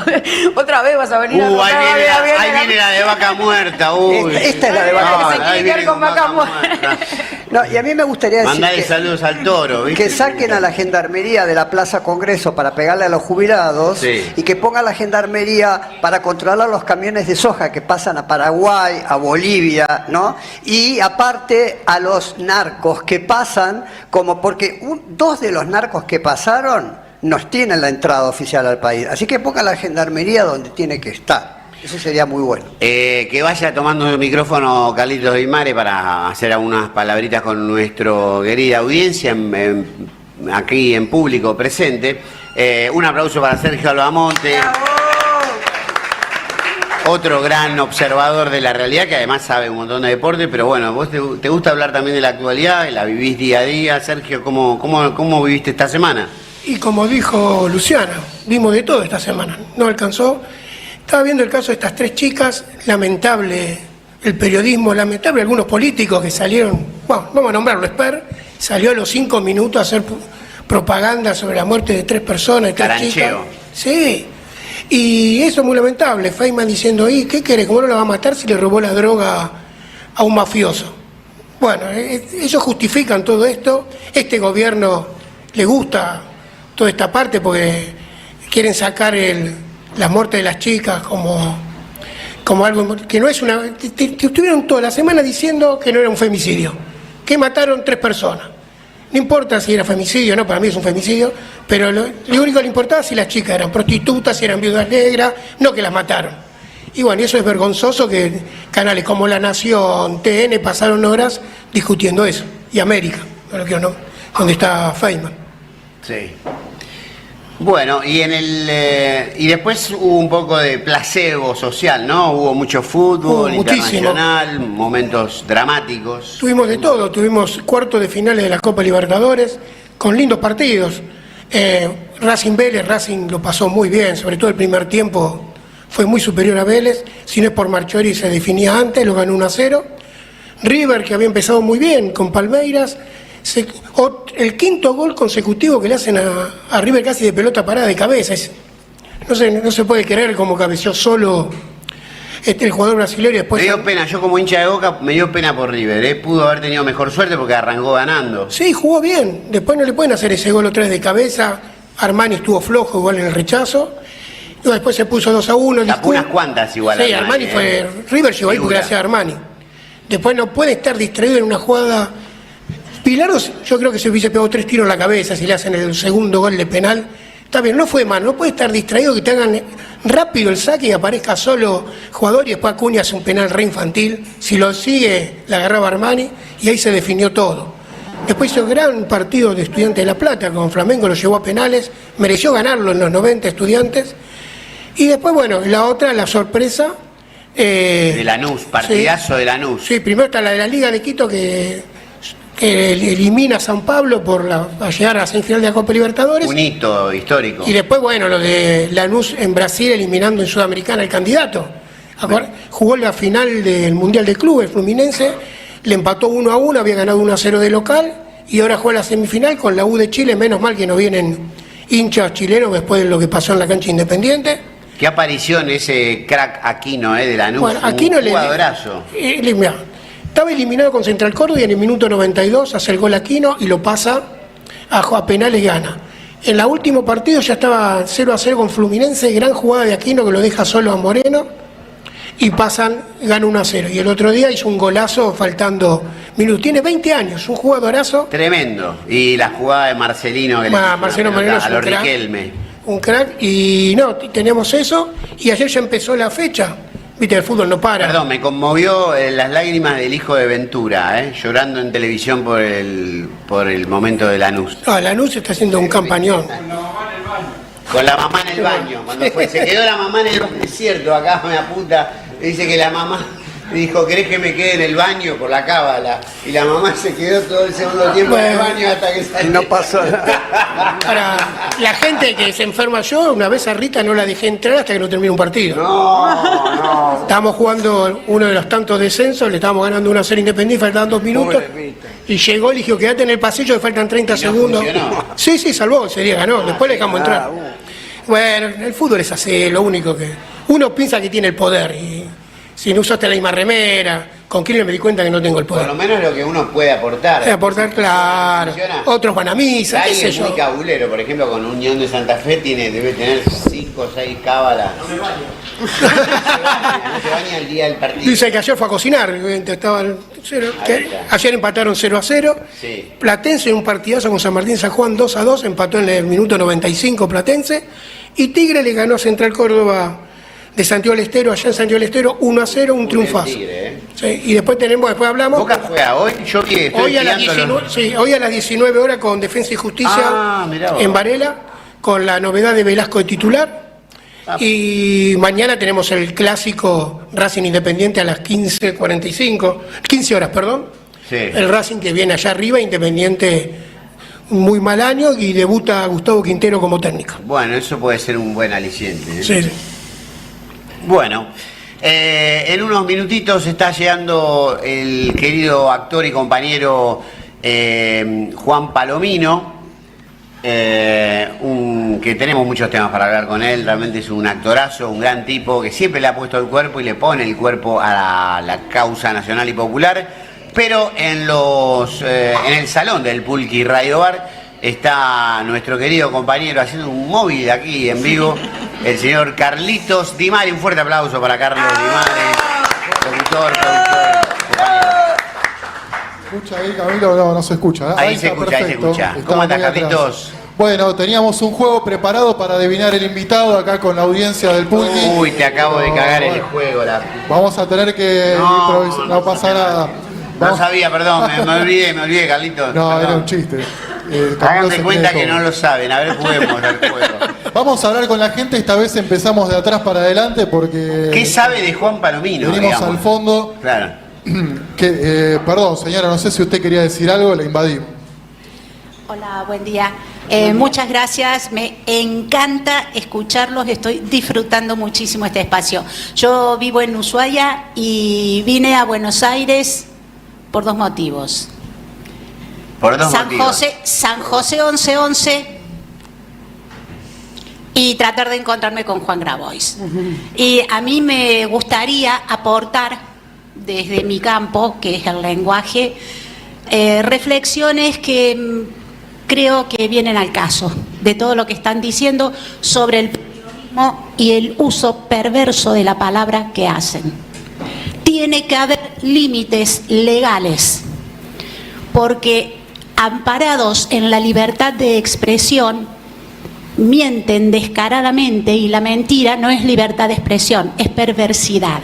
otra vez vas a venir a... ahí viene la de vaca muerta, uy. Esta es la de vaca muerta. Ahí viene con vaca muerta. No, y a mí me gustaría decir Mandale saludos al Toro, ¿viste? que saquen a la gendarmería de la Plaza Congreso para pegarle a los jubilados y que pongan la gendarmería para controlar los camiones de soja que pasan a Paraguay, a Bolivia, ¿no? Y aparte a los narcos que pasan, como porque dos de los narcos que pasaron nos tienen la entrada oficial al país. Así que pongan la gendarmería donde tiene que estar. Eso sería muy bueno. Que vaya tomando el micrófono Carlitos Aymare para hacer algunas palabritas con nuestra querida audiencia aquí en público presente. Un aplauso para Sergio Albamonte. Otro gran observador de la realidad que además sabe un montón de deporte, pero bueno, vos te gusta hablar también de la actualidad, la vivís día a día. Sergio, ¿cómo viviste esta semana? Y como dijo Luciana, vimos de todo esta semana, no alcanzó. Estaba viendo el caso de estas 3 chicas, lamentable el periodismo, lamentable algunos políticos que salieron, bueno, vamos a nombrarlo, Esper, salió a los 5 minutos a hacer propaganda sobre la muerte de 3 personas, de 3 chicas. Sí, y eso es muy lamentable, Feynman diciendo, ¿y qué quiere? ¿Cómo no la va a matar si le robó la droga a un mafioso? Bueno, ellos justifican todo esto, este gobierno le gusta toda esta parte porque quieren sacar la muerte de las chicas como algo que no es una... Estuvieron toda la semana diciendo que no era un femicidio, que mataron 3 personas. No importa si era femicidio o no, para mí es un femicidio, pero lo único que le importaba es si las chicas eran prostitutas, si eran viudas negras, no que las mataron. Y bueno, eso es vergonzoso que canales como La Nación, TN pasaron horas discutiendo eso. Y América, donde está Feynman. Sí. Bueno, y y después hubo un poco de placebo social, ¿no? Hubo mucho fútbol internacional, momentos dramáticos. Tuvimos de todo, tuvimos cuartos de finales de la Copa Libertadores, con lindos partidos. Racing Vélez, Racing lo pasó muy bien, sobre todo el primer tiempo fue muy superior a Vélez, si no es por Marchiori se definía antes, lo ganó 1-0. River, que había empezado muy bien con Palmeiras, el 5.º gol consecutivo que le hacen a River casi de pelota parada de cabeza. No se puede creer cómo cabeció solo el jugador brasileño y después... Me dio pena, yo como hincha de Boca me dio pena por River, pudo haber tenido mejor suerte porque arrancó ganando. Sí, jugó bien, después no le pueden hacer ese gol otra vez de cabeza. Armani estuvo flojo igual en el rechazo. Y después se puso 2-1. Tapó unas cuantas igual. Sí, Armani fue... River llegó ahí gracias a Armani. Después no puede estar distraído en una jugada... Pilardo, yo creo que se hubiese pegado 3 tiros en la cabeza si le hacen el segundo gol de penal. Está bien, no fue mal, no puede estar distraído, que te hagan rápido el saque y aparezca solo jugador y después Acuña hace un penal re infantil. Si lo sigue, la agarraba Armani y ahí se definió todo. Después hizo gran partido de Estudiantes de La Plata, con Flamengo lo llevó a penales, mereció ganarlo en los 90 Estudiantes. Y después, bueno, la otra, la sorpresa... de Lanús, partidazo de Lanús. Sí, primero está la de la Liga de Quito que elimina a San Pablo a llegar a la semifinal de la Copa Libertadores. Un hito histórico. Y después, bueno, lo de Lanús en Brasil eliminando en Sudamericana al candidato. Jugó la final del Mundial de Clubes, Fluminense, le empató 1-1, había ganado 1-0 de local y ahora juega la semifinal con la U de Chile, menos mal que no vienen hinchas chilenos después de lo que pasó en la cancha Independiente. Qué aparición ese crack Aquino de Lanús, bueno, Aquino un jugadorazo. Estaba eliminado con Central Córdoba y en el minuto 92 hace el gol Aquino y lo pasa a penales y gana. En el último partido ya estaba 0-0 con Fluminense, gran jugada de Aquino que lo deja solo a Moreno y gana 1-0. Y el otro día hizo un golazo faltando minutos. Tiene 20 años, un jugadorazo. Tremendo. Y la jugada de Marcelino que Marcelo Moreno a los Riquelme. Un crack. Y no, tenemos eso. Y ayer ya empezó la fecha. Viste, el fútbol no para. Perdón, me conmovió las lágrimas del hijo de Ventura, llorando en televisión por el momento de Lanús. No, Lanús está haciendo un campañón. Con la mamá en el baño. Cuando se quedó la mamá en el baño, es cierto, acá me apunta, dice que la mamá le dijo, ¿querés que me quede en el baño por la cábala? Y la mamá se quedó todo el segundo tiempo en el baño hasta que salió. No pasó nada. Para la gente que se enferma, yo una vez a Rita no la dejé entrar hasta que no termine un partido. No. Estábamos jugando uno de los tantos descensos, le estábamos ganando 1-0 Independiente, faltaban 2 minutos. Y llegó y le dijo, quédate en el pasillo que faltan 30 segundos. Funcionó. Sí, salvó, ese día ganó, después le dejamos entrar. Bueno, el fútbol es así, lo único que... Uno piensa que tiene el poder y si no usaste la misma remera. Con Kirchner me di cuenta que no tengo el poder. Por lo menos lo que uno puede aportar. Aportar, claro. Otros van a misa, qué sé es muy yo. cabulero, por ejemplo, con Unión de Santa Fe debe tener 5 o 6 cábalas. No me baño. No se baña el día del partido. Dice que ayer fue a cocinar, estaban ayer empataron 0-0. Sí. Platense en un partidazo con San Martín San Juan 2-2, empató en el minuto 95 Platense. Y Tigre le ganó a Central Córdoba de Santiago del Estero, allá en Santiago del Estero, 1-0, un triunfazo. Sí, y después hablamos. Boca juega hoy, yo que hoy a las 19 horas con Defensa y Justicia en Varela, con la novedad de Velasco de titular. Y mañana tenemos el clásico Racing Independiente a las 15 horas, perdón. Sí. El Racing que viene allá arriba, Independiente, un muy mal año, y debuta Gustavo Quintero como técnico. Bueno, eso puede ser un buen aliciente. Sí, sí. Bueno, en unos minutitos está llegando el querido actor y compañero Juan Palomino, que tenemos muchos temas para hablar con él. Realmente es un actorazo, un gran tipo que siempre le ha puesto el cuerpo y le pone el cuerpo a la causa nacional y popular. Pero en el salón del Pulqui Radio Bar está nuestro querido compañero haciendo un móvil aquí en vivo, el señor Carlitos Di Mare. Un fuerte aplauso para Carlos Di Mare, locutor, compañero. ¿Escucha ahí, Camilo? No se escucha. Ahí se escucha, perfecto. Ahí se escucha. ¿Cómo andas, Carlitos? Bueno, teníamos un juego preparado para adivinar el invitado acá con la audiencia del Pulqui. Uy, te acabo de cagar el juego. Vamos a tener que improvisar, no pasa nada. No sabía, perdón, me olvidé, Carlitos. No, era un chiste. Hagan de cuenta que no lo saben, a ver, juguemos al juego. Vamos a hablar con la gente, esta vez empezamos de atrás para adelante porque... ¿Qué sabe de Juan Palomino? Venimos al fondo. Claro. Perdón, señora, no sé si usted quería decir algo, la invadí. Hola, buen día. Muchas gracias, me encanta escucharlos, estoy disfrutando muchísimo este espacio. Yo vivo en Ushuaia y vine a Buenos Aires por 2 motivos. Por 2 motivos. San José 1111 y tratar de encontrarme con Juan Grabois. Y a mí me gustaría aportar desde mi campo, que es el lenguaje, reflexiones que creo que vienen al caso de todo lo que están diciendo sobre el periodismo y el uso perverso de la palabra que hacen. Tiene que haber límites legales, porque amparados en la libertad de expresión, mienten descaradamente y la mentira no es libertad de expresión, es perversidad,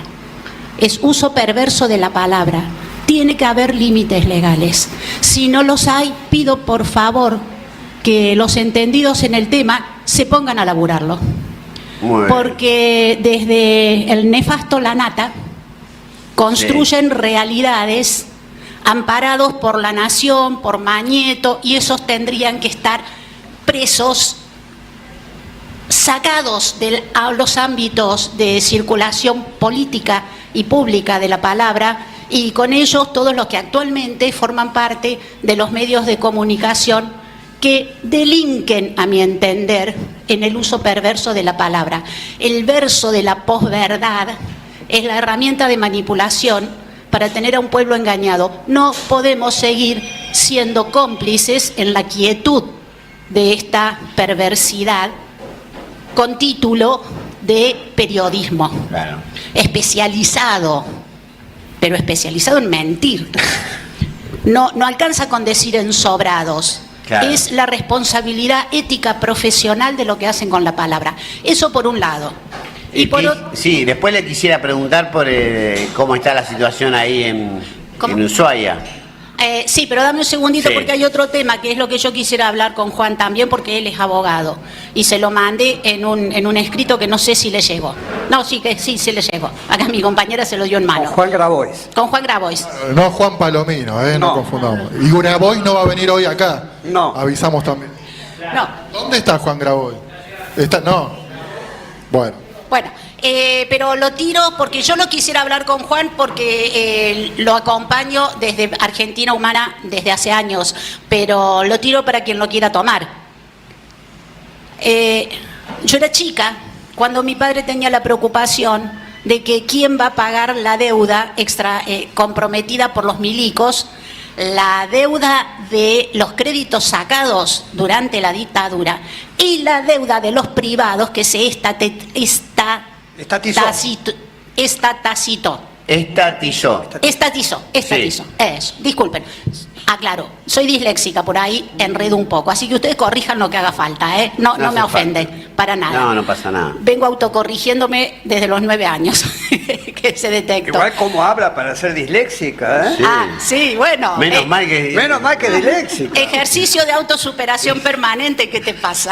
es uso perverso de la palabra. Tiene que haber límites legales. Si no los hay, pido por favor que los entendidos en el tema se pongan a laburarlo. Porque desde el nefasto La Nata construyen realidades amparados por La Nación, por Mañeto, y esos tendrían que estar presos, sacados a los ámbitos de circulación política y pública de la palabra, y con ellos todos los que actualmente forman parte de los medios de comunicación que delinquen, a mi entender, en el uso perverso de la palabra. El verso de la posverdad es la herramienta de manipulación para tener a un pueblo engañado. No podemos seguir siendo cómplices en la quietud de esta perversidad con título de periodismo. Claro. Especializado, pero especializado en mentir. No alcanza con decir ensobrados. Claro. Es la responsabilidad ética profesional de lo que hacen con la palabra. Eso por un lado. Y por sí, después le quisiera preguntar por cómo está la situación ahí en Ushuaia. Sí, pero dame un segundito, Sí. porque hay otro tema que es lo que yo quisiera hablar con Juan también, porque él es abogado y se lo mandé en un escrito que no sé si le llegó. No, sí que sí se le llegó. Acá mi compañera se lo dio en mano. Juan Grabois. Con Juan Grabois. No Juan Palomino, no confundamos. Y Grabois no va a venir hoy acá. No. Avisamos también. No. ¿Dónde está Juan Grabois? No. Bueno. Bueno, pero lo tiro porque yo no quisiera hablar con Juan porque lo acompaño desde Argentina Humana desde hace años, pero lo tiro para quien lo quiera tomar. Yo era chica cuando mi padre tenía la preocupación de que quién va a pagar la deuda comprometida por los milicos, la deuda de los créditos sacados durante la dictadura y la deuda de los privados que se estatizó. Eso, disculpen. Aclaro, soy disléxica, por ahí enredo un poco, así que ustedes corrijan lo que haga falta, ¿eh? No me ofenden, para nada. No, no pasa nada. Vengo autocorrigiéndome desde los 9 años, que se detectó. Igual cómo habla para ser disléxica, ¿eh? Sí. Sí, bueno. Menos mal que disléxica. Ejercicio de autosuperación permanente, ¿qué te pasa?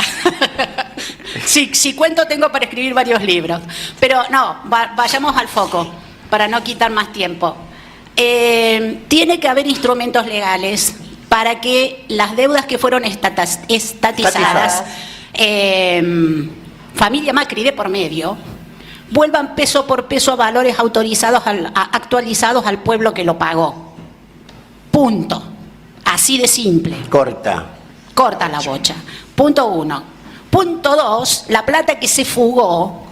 Si cuento tengo para escribir varios libros. Pero no, vayamos al foco, para no quitar más tiempo. Tiene que haber instrumentos legales para que las deudas que fueron estatizadas, familia Macri de por medio, vuelvan peso por peso a valores actualizados al pueblo que lo pagó. Punto. Así de simple. Corta la bocha. Punto 1. Punto 2, la plata que se fugó,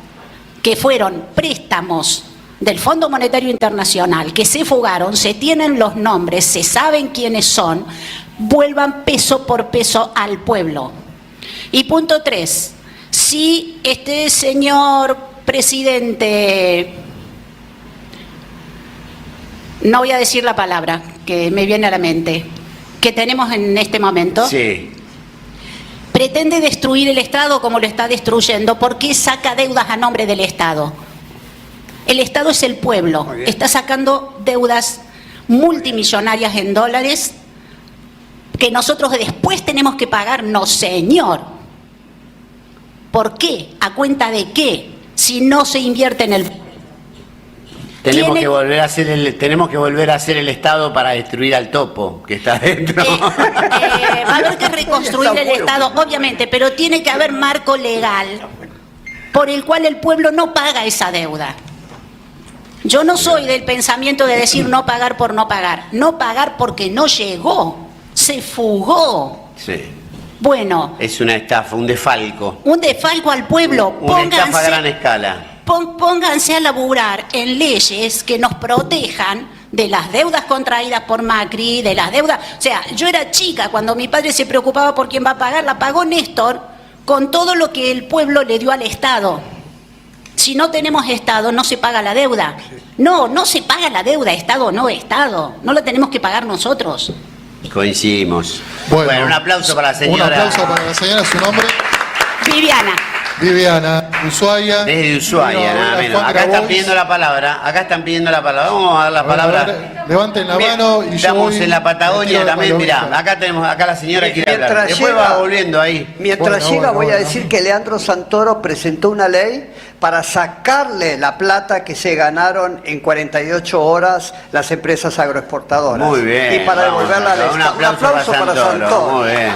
que fueron préstamos del Fondo Monetario Internacional, que se fugaron, se tienen los nombres, se saben quiénes son, vuelvan peso por peso al pueblo. Y punto 3, si este señor presidente, no voy a decir la palabra que me viene a la mente, que tenemos en este momento, sí, pretende destruir el Estado como lo está destruyendo, ¿por qué saca deudas a nombre del Estado? El Estado es el pueblo, está sacando deudas multimillonarias en dólares que nosotros después tenemos que pagar. No, señor. ¿Por qué? ¿A cuenta de qué? Si no se invierte en el... Tenemos que volver a hacer el Estado para destruir al topo que está dentro. Va a haber que reconstruir el Estado, obviamente, pero tiene que haber marco legal por el cual el pueblo no paga esa deuda. Yo no soy del pensamiento de decir no pagar por no pagar. No pagar porque no llegó, se fugó. Sí. Bueno. Es una estafa, un desfalco. Un desfalco al pueblo. Una estafa a gran escala. Pónganse a laburar en leyes que nos protejan de las deudas contraídas por Macri, de las deudas... O sea, yo era chica cuando mi padre se preocupaba por quién va a pagar, la pagó Néstor con todo lo que el pueblo le dio al Estado. Si no tenemos Estado, no se paga la deuda. No se paga la deuda, Estado, no la tenemos que pagar nosotros. Coincidimos. Bueno, un aplauso para la señora. Un aplauso para la señora, su nombre. Viviana, Ushuaia. Desde Ushuaia, nada menos. Acá están pidiendo la palabra. Vamos a dar la palabra. Levanten la mano y estamos en la Patagonia también. Mirá, acá tenemos la señora quiere hablar. Después va volviendo ahí. Mientras voy a decir que Leandro Santoro presentó una ley para sacarle la plata que se ganaron en 48 horas las empresas agroexportadoras. Muy bien. Y para devolverla al Estado. Un aplauso para Santoro. Muy bien.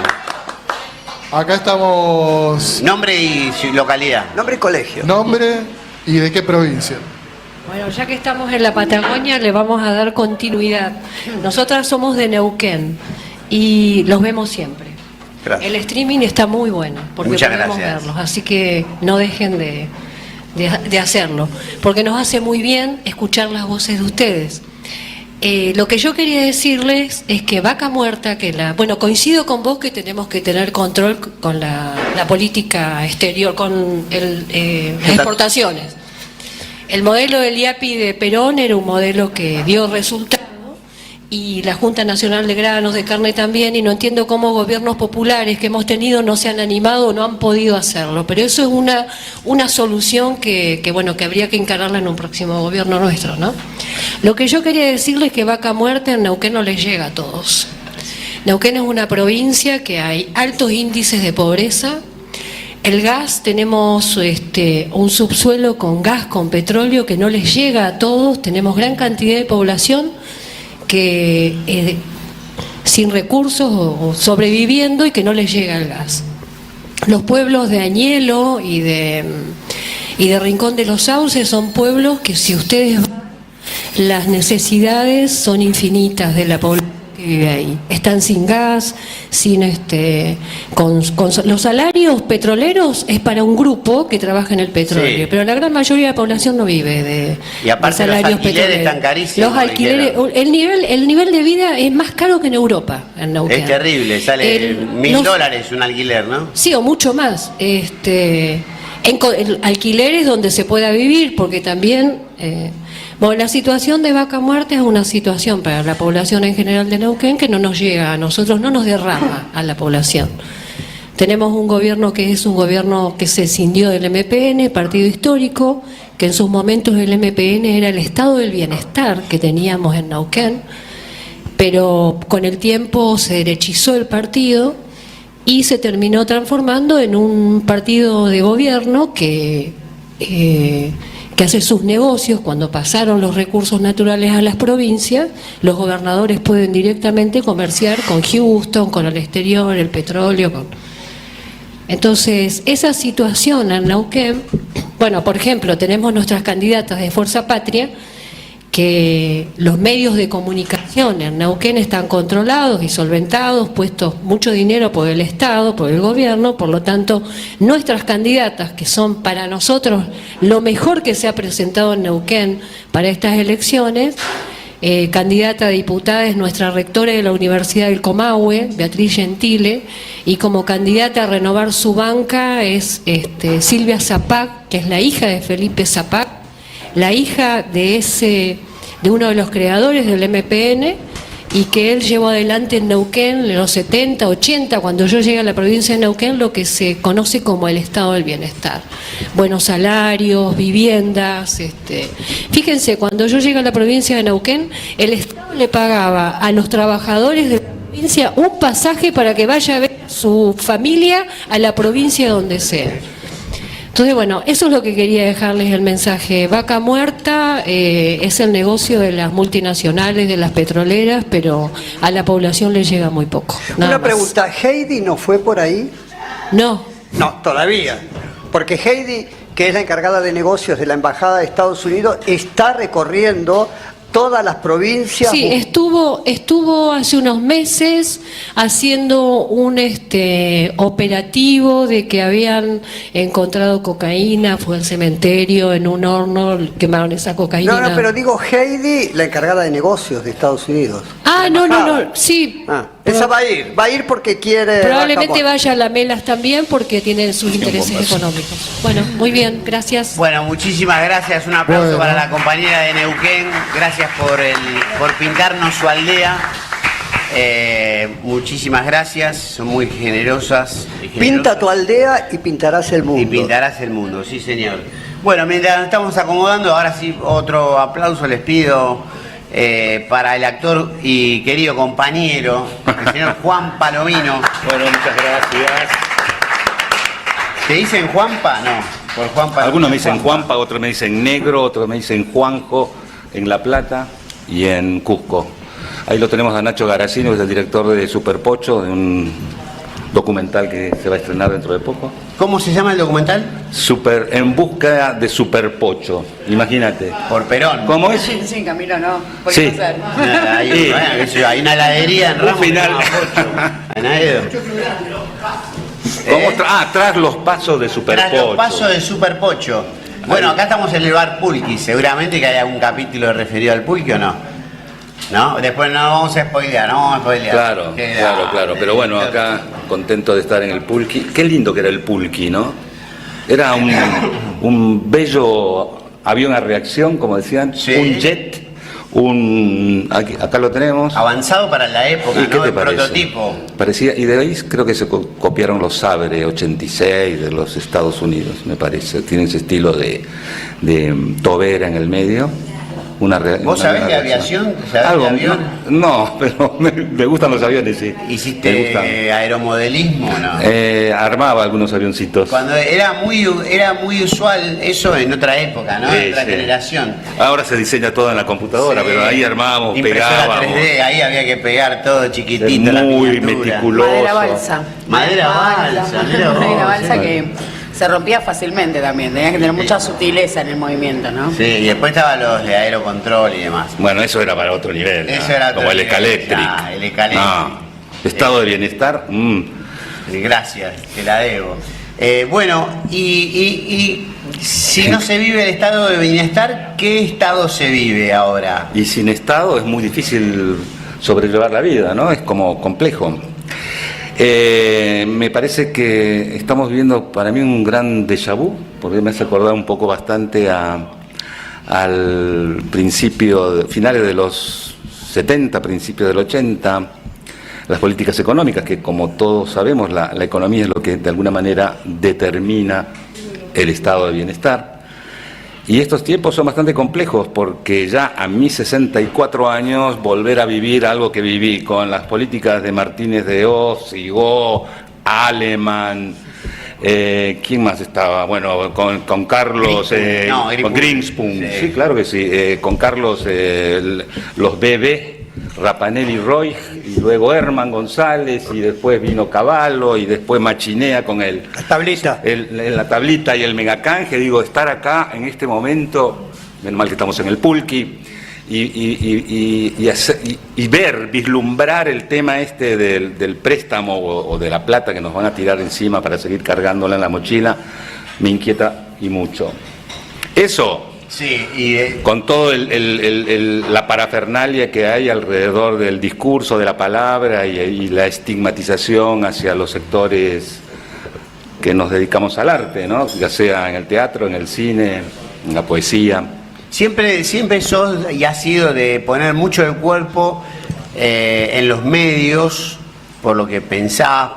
Acá estamos... Nombre y localidad. Nombre y colegio. Nombre y de qué provincia. Bueno, ya que estamos en la Patagonia, le vamos a dar continuidad. Nosotras somos de Neuquén y los vemos siempre. Gracias. El streaming está muy bueno porque Muchas podemos gracias. verlos, así que no dejen de hacerlo, porque nos hace muy bien escuchar las voces de ustedes. Lo que yo quería decirles es que Vaca Muerta, coincido con vos que tenemos que tener control con la política exterior, con las exportaciones. El modelo del IAPI de Perón era un modelo que dio resultado, y la Junta Nacional de Granos, de Carne también, y no entiendo cómo gobiernos populares que hemos tenido no se han animado o no han podido hacerlo, pero eso es una solución que habría que encararla en un próximo gobierno nuestro, ¿no? Lo que yo quería decirles es que Vaca Muerta en Neuquén no les llega a todos. Neuquén es una provincia que hay altos índices de pobreza. El gas, tenemos un subsuelo con gas, con petróleo, que no les llega a todos. Tenemos gran cantidad de población que sin recursos o sobreviviendo y que no les llega el gas. Los pueblos de Añelo y de Rincón de los Sauces son pueblos que, si ustedes van, las necesidades son infinitas de la población que vive ahí. Están sin gas, sin con los salarios petroleros es para un grupo que trabaja en el petróleo, Sí. pero la gran mayoría de la población no vive de Y aparte de los salarios alquileres petroleros. están carísimos. Los alquileres, el nivel de vida es más caro que en Europa, en Neuquén. Es terrible, sale $1000 un alquiler, ¿no? Sí, o mucho más. En alquileres donde se pueda vivir, porque también, bueno, la situación de Vaca Muerta es una situación para la población en general de Neuquén que no nos llega a nosotros, no nos derrama a la población. Tenemos un gobierno que es un gobierno que se escindió del MPN, partido histórico, que en sus momentos el MPN era el estado del bienestar que teníamos en Neuquén, pero con el tiempo se derechizó el partido y se terminó transformando en un partido de gobierno que hace sus negocios. Cuando pasaron los recursos naturales a las provincias, los gobernadores pueden directamente comerciar con Houston, con el exterior, el petróleo. Entonces, esa situación en Neuquén, bueno, por ejemplo, tenemos nuestras candidatas de Fuerza Patria, que los medios de comunicación en Neuquén están controlados y solventados, puestos mucho dinero por el Estado, por el gobierno, por lo tanto, nuestras candidatas, que son para nosotros lo mejor que se ha presentado en Neuquén para estas elecciones, candidata a diputada es nuestra rectora de la Universidad del Comahue, Beatriz Gentile, y como candidata a renovar su banca es Silvia Zapac, que es la hija de Felipe Zapac, la hija de uno de los creadores del MPN, y que él llevó adelante en Neuquén en los 70, 80, cuando yo llegué a la provincia de Neuquén, lo que se conoce como el estado del bienestar. Buenos salarios, viviendas. Fíjense, cuando yo llegué a la provincia de Neuquén, el Estado le pagaba a los trabajadores de la provincia un pasaje para que vaya a ver a su familia a la provincia donde sea. Entonces, bueno, eso es lo que quería dejarles el mensaje. Vaca Muerta es el negocio de las multinacionales, de las petroleras, pero a la población le llega muy poco. Una pregunta, ¿Heidi no fue por ahí? No. No, todavía. Porque Heidi, que es la encargada de negocios de la Embajada de Estados Unidos, está recorriendo todas las provincias. Sí, estuvo hace unos meses haciendo un operativo de que habían encontrado cocaína, fue al cementerio, en un horno, quemaron esa cocaína. No, pero digo Heidi, la encargada de negocios de Estados Unidos. Ah, no, sí. Esa va a ir porque quiere... Probablemente vaya a la Melas también porque tiene sus intereses económicos. Bueno, muy bien, gracias. Bueno, muchísimas gracias. Un aplauso para la compañera de Neuquén. Gracias por pintarnos su aldea. Muchísimas gracias. Son muy generosas. Pinta tu aldea y pintarás el mundo. Y pintarás el mundo, sí señor. Bueno, mientras nos estamos acomodando, ahora sí otro aplauso les pido para el actor y querido compañero, el señor Juan Palomino. Bueno, muchas gracias. ¿Te dicen Juanpa? No, por Juan Palomino. Algunos me dicen Juanpa, otros me dicen Negro, otros me dicen Juanjo en La Plata y en Cusco. Ahí lo tenemos a Nacho Garacino, que es el director de Superpocho, de un documental que se va a estrenar dentro de poco. ¿Cómo se llama el documental? En busca de Superpocho, imagínate. Por Perón. ¿Cómo es? Sí, Camilo, no. Sí. Hay una heladería en Ramos. Tras los pasos de Superpocho. Tras los pasos de Superpocho. Bueno, acá estamos en el bar Pulqui. Seguramente que hay algún capítulo referido al Pulqui, ¿o no? ¿No? Después no vamos a spoilear, no vamos a spoilear. Claro. Pero bueno, acá contento de estar en el Pulqui. Qué lindo que era el Pulqui, ¿no? Era un bello avión a reacción, como decían, sí. Un jet. Acá lo tenemos. Avanzado para la época, ¿Y qué te el parece? Prototipo. Parecía, y de ahí creo que se copiaron los Sabre 86 de los Estados Unidos, me parece. Tienen ese estilo de tobera en el medio. ¿Vos sabés de aviación? ¿Sabés de avión? No, pero me gustan los aviones, sí. ¿Hiciste aeromodelismo o no? Armaba algunos avioncitos. Cuando era muy usual eso en otra época, ¿no? En otra generación. Ahora se diseña todo en la computadora, pero ahí armábamos, pegábamos. 3D, ahí había que pegar todo chiquitito. Muy meticuloso. Madera balsa. Madera balsa, que Se rompía fácilmente también, tenía que tener mucha sutileza en el movimiento, ¿no? Sí, y después estaban los de aerocontrol y demás. Bueno, eso era para otro nivel. Eso ¿no? era otro como el nivel, Ecaléctric. ya, el Ecaléctric. No. Estado de bienestar. Gracias, te la debo. Bueno, y si no se vive el estado de bienestar, ¿qué estado se vive ahora? Y sin estado es muy difícil sobrellevar la vida, ¿no? Es como complejo. Me parece que estamos viviendo para mí un gran déjà vu, porque me hace acordar un poco bastante al principio, finales de los 70, principios del 80, las políticas económicas, que como todos sabemos, la economía es lo que de alguna manera determina el estado de bienestar. Y estos tiempos son bastante complejos porque ya a mis 64 años volver a vivir algo que viví con las políticas de Martínez de Oz, Igó, Aleman, ¿quién más estaba? Bueno, con Carlos, con Greenspoon, sí, claro que sí, con Carlos, los BB, Rapanelli Roy, y luego Herman González, y después vino Cavallo, y después Machinea con la tablita y el megacanje. Digo, estar acá en este momento, menos mal que estamos en el Pulqui, y ver, vislumbrar el tema este del préstamo o de la plata que nos van a tirar encima para seguir cargándola en la mochila, me inquieta y mucho. Eso. Sí, con todo la parafernalia que hay alrededor del discurso, de la palabra y la estigmatización hacia los sectores que nos dedicamos al arte, ¿no? Ya sea en el teatro, en el cine, en la poesía. Siempre sos y has sido de poner mucho el cuerpo en los medios, por lo que pensás,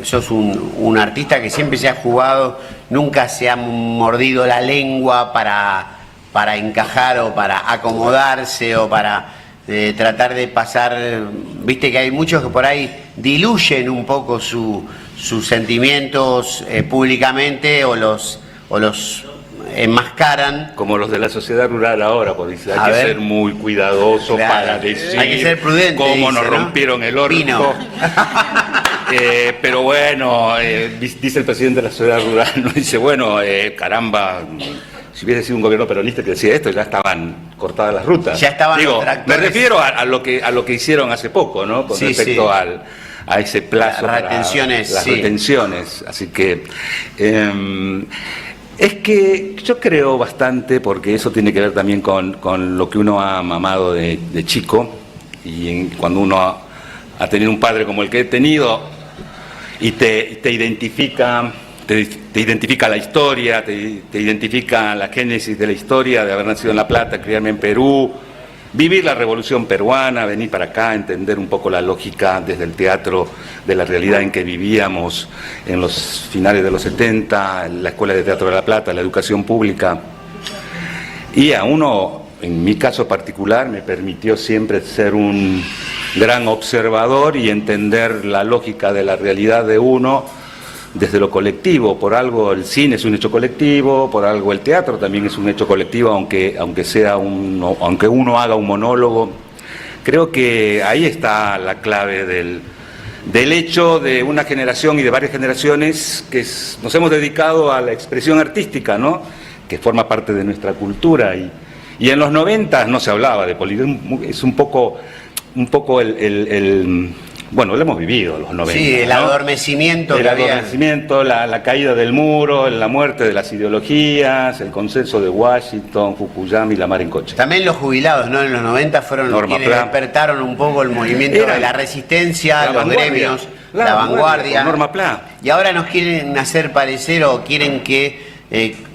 sos un artista que siempre se ha jugado, nunca se ha mordido la lengua para encajar o para acomodarse o para tratar de pasar. Viste que hay muchos que por ahí diluyen un poco sus sentimientos públicamente o los enmascaran. Como los de la sociedad rural ahora, porque hay que ser muy cuidadoso, claro, para decir, hay que ser prudente, cómo dice, nos rompieron el orto. Pero bueno, dice el presidente de la sociedad rural, ¿no? Dice, bueno, caramba, si hubiese sido un gobierno peronista que decía esto, ya estaban cortadas las rutas. Ya estaban. Digo, me refiero a lo que hicieron hace poco, ¿no? Con respecto a ese plazo. Las retenciones. Las retenciones. Así que es que yo creo bastante, porque eso tiene que ver también con lo que uno ha mamado de chico, y cuando uno ha tenido un padre como el que he tenido y te identifica. Te identifica la historia, te identifica la génesis de la historia, de haber nacido en La Plata, criarme en Perú, vivir la revolución peruana, venir para acá, entender un poco la lógica desde el teatro de la realidad en que vivíamos en los finales de los 70, la Escuela de Teatro de La Plata, la educación pública. Y a uno, en mi caso particular, me permitió siempre ser un gran observador y entender la lógica de la realidad de uno desde lo colectivo. Por algo el cine es un hecho colectivo, por algo el teatro también es un hecho colectivo, aunque uno haga un monólogo. Creo que ahí está la clave del hecho de una generación y de varias generaciones que nos hemos dedicado a la expresión artística, ¿no? Que forma parte de nuestra cultura, y en los 90 no se hablaba de política, es un poco bueno, lo hemos vivido los 90. Sí, el adormecimiento. El adormecimiento, la caída del muro, la muerte de las ideologías, el consenso de Washington, Fukuyama y la mar en coche. También los jubilados, ¿no? En los 90 fueron los quienes despertaron un poco el movimiento de la resistencia, los gremios, la vanguardia. Norma Pla. Y ahora nos quieren hacer parecer o quieren que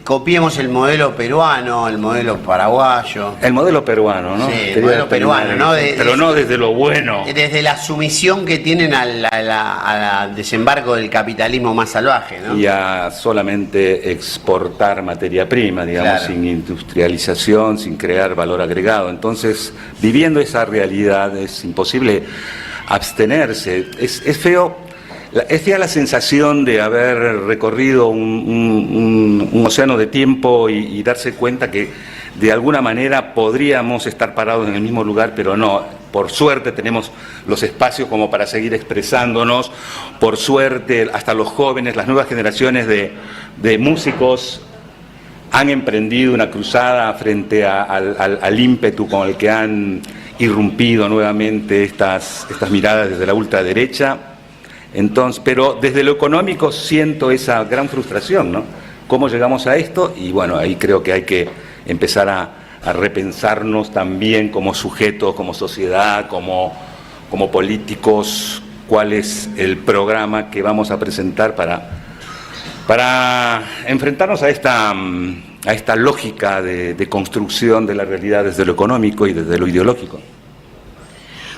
copiemos el modelo peruano, el modelo paraguayo. El modelo peruano, ¿no? Sí, el modelo peruano, ¿no? Pero no desde lo bueno. Desde la sumisión que tienen al desembarco del capitalismo más salvaje, ¿no? Y a solamente exportar materia prima, digamos, claro, sin industrialización, sin crear valor agregado. Entonces, viviendo esa realidad es imposible abstenerse. Es feo Es ya la sensación de haber recorrido un océano de tiempo y darse cuenta que de alguna manera podríamos estar parados en el mismo lugar, pero no. Por suerte tenemos los espacios como para seguir expresándonos. Por suerte, hasta los jóvenes, las nuevas generaciones de músicos han emprendido una cruzada frente al ímpetu con el que han irrumpido nuevamente estas miradas desde la ultraderecha. Entonces, pero desde lo económico siento esa gran frustración, ¿no? ¿Cómo llegamos a esto? Y bueno, ahí creo que hay que empezar a repensarnos también como sujetos, como sociedad, como políticos, cuál es el programa que vamos a presentar para enfrentarnos a esta lógica de construcción de la realidad desde lo económico y desde lo ideológico.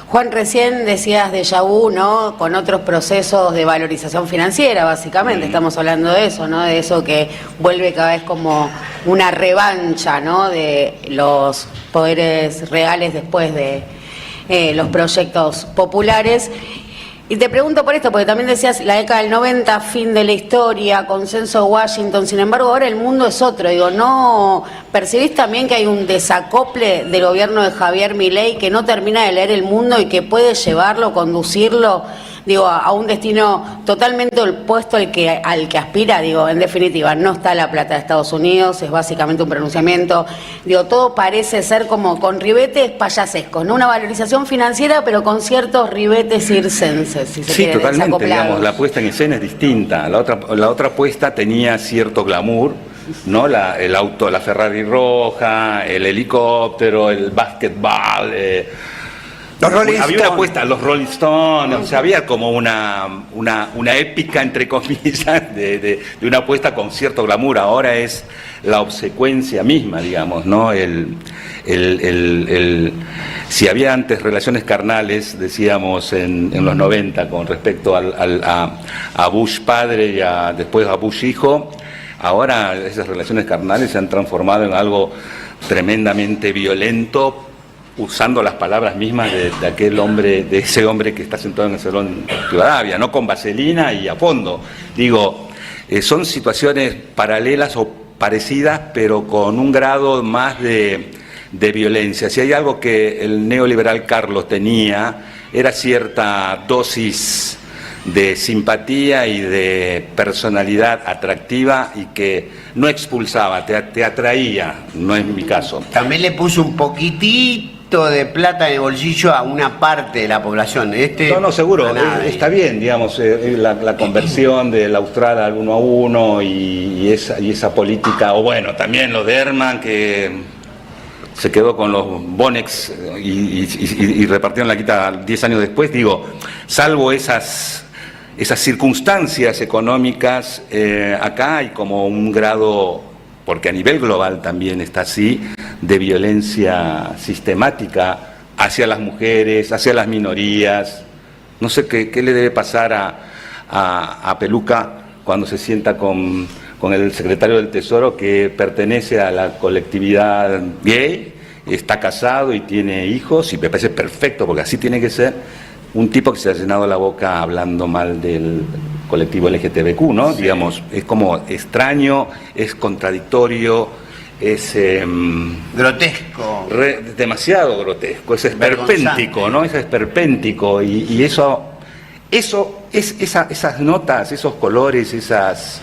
Juan, recién decías déjà vu, ¿no? Con otros procesos de valorización financiera, básicamente, estamos hablando de eso, ¿no? De eso que vuelve cada vez como una revancha, ¿no? De los poderes reales después de los proyectos populares. Y te pregunto por esto, porque también decías la década del 90, fin de la historia, consenso Washington, sin embargo ahora el mundo es otro. Digo, ¿no percibís también que hay un desacople del gobierno de Javier Milei que no termina de leer el mundo y que puede llevarlo, conducirlo, digo, a un destino totalmente opuesto al que aspira? Digo, en definitiva, no está la plata de Estados Unidos, es básicamente un pronunciamiento. Digo, todo parece ser como con ribetes payasescos, ¿no? Una valorización financiera, pero con ciertos ribetes circenses, si se quiere, totalmente, desacoplados. digamos, la puesta en escena es distinta. La otra puesta tenía cierto glamour, ¿no? El auto, la Ferrari roja, el helicóptero, el básquetbol, había una apuesta, los Rolling Stones, o sea, había como una épica, entre comillas, de una apuesta con cierto glamour. Ahora es la obsecuencia misma, digamos, ¿no? Si había antes relaciones carnales, decíamos en los 90, con respecto a Bush padre y después a Bush hijo, ahora esas relaciones carnales se han transformado en algo tremendamente violento, usando las palabras mismas de aquel hombre, de ese hombre que está sentado en el salón de Rivadavia, no con vaselina y a fondo. Digo, son situaciones paralelas o parecidas, pero con un grado más de violencia. Si hay algo que el neoliberal Carlos tenía, era cierta dosis de simpatía y de personalidad atractiva y que no expulsaba, te atraía, no es mi caso. También le puso un poquitito de plata en el bolsillo a una parte de la población. No, seguro, está bien, digamos, la conversión del austral al 1 a 1 y esa política, o bueno, también lo de Herman, que se quedó con los Bonex y repartieron la quita 10 años después. Digo, salvo esas circunstancias económicas, acá hay como un grado, porque a nivel global también está así, de violencia sistemática hacia las mujeres, hacia las minorías. No sé qué le debe pasar a Peluca cuando se sienta con el secretario del Tesoro, que pertenece a la colectividad gay, está casado y tiene hijos, y me parece perfecto, porque así tiene que ser. Un tipo que se ha llenado la boca hablando mal del colectivo LGTBQ, ¿no? Digamos, es como extraño, es contradictorio, es grotesco, demasiado grotesco, es esperpéntico, ¿no? Es esperpéntico y esas notas, esos colores, esas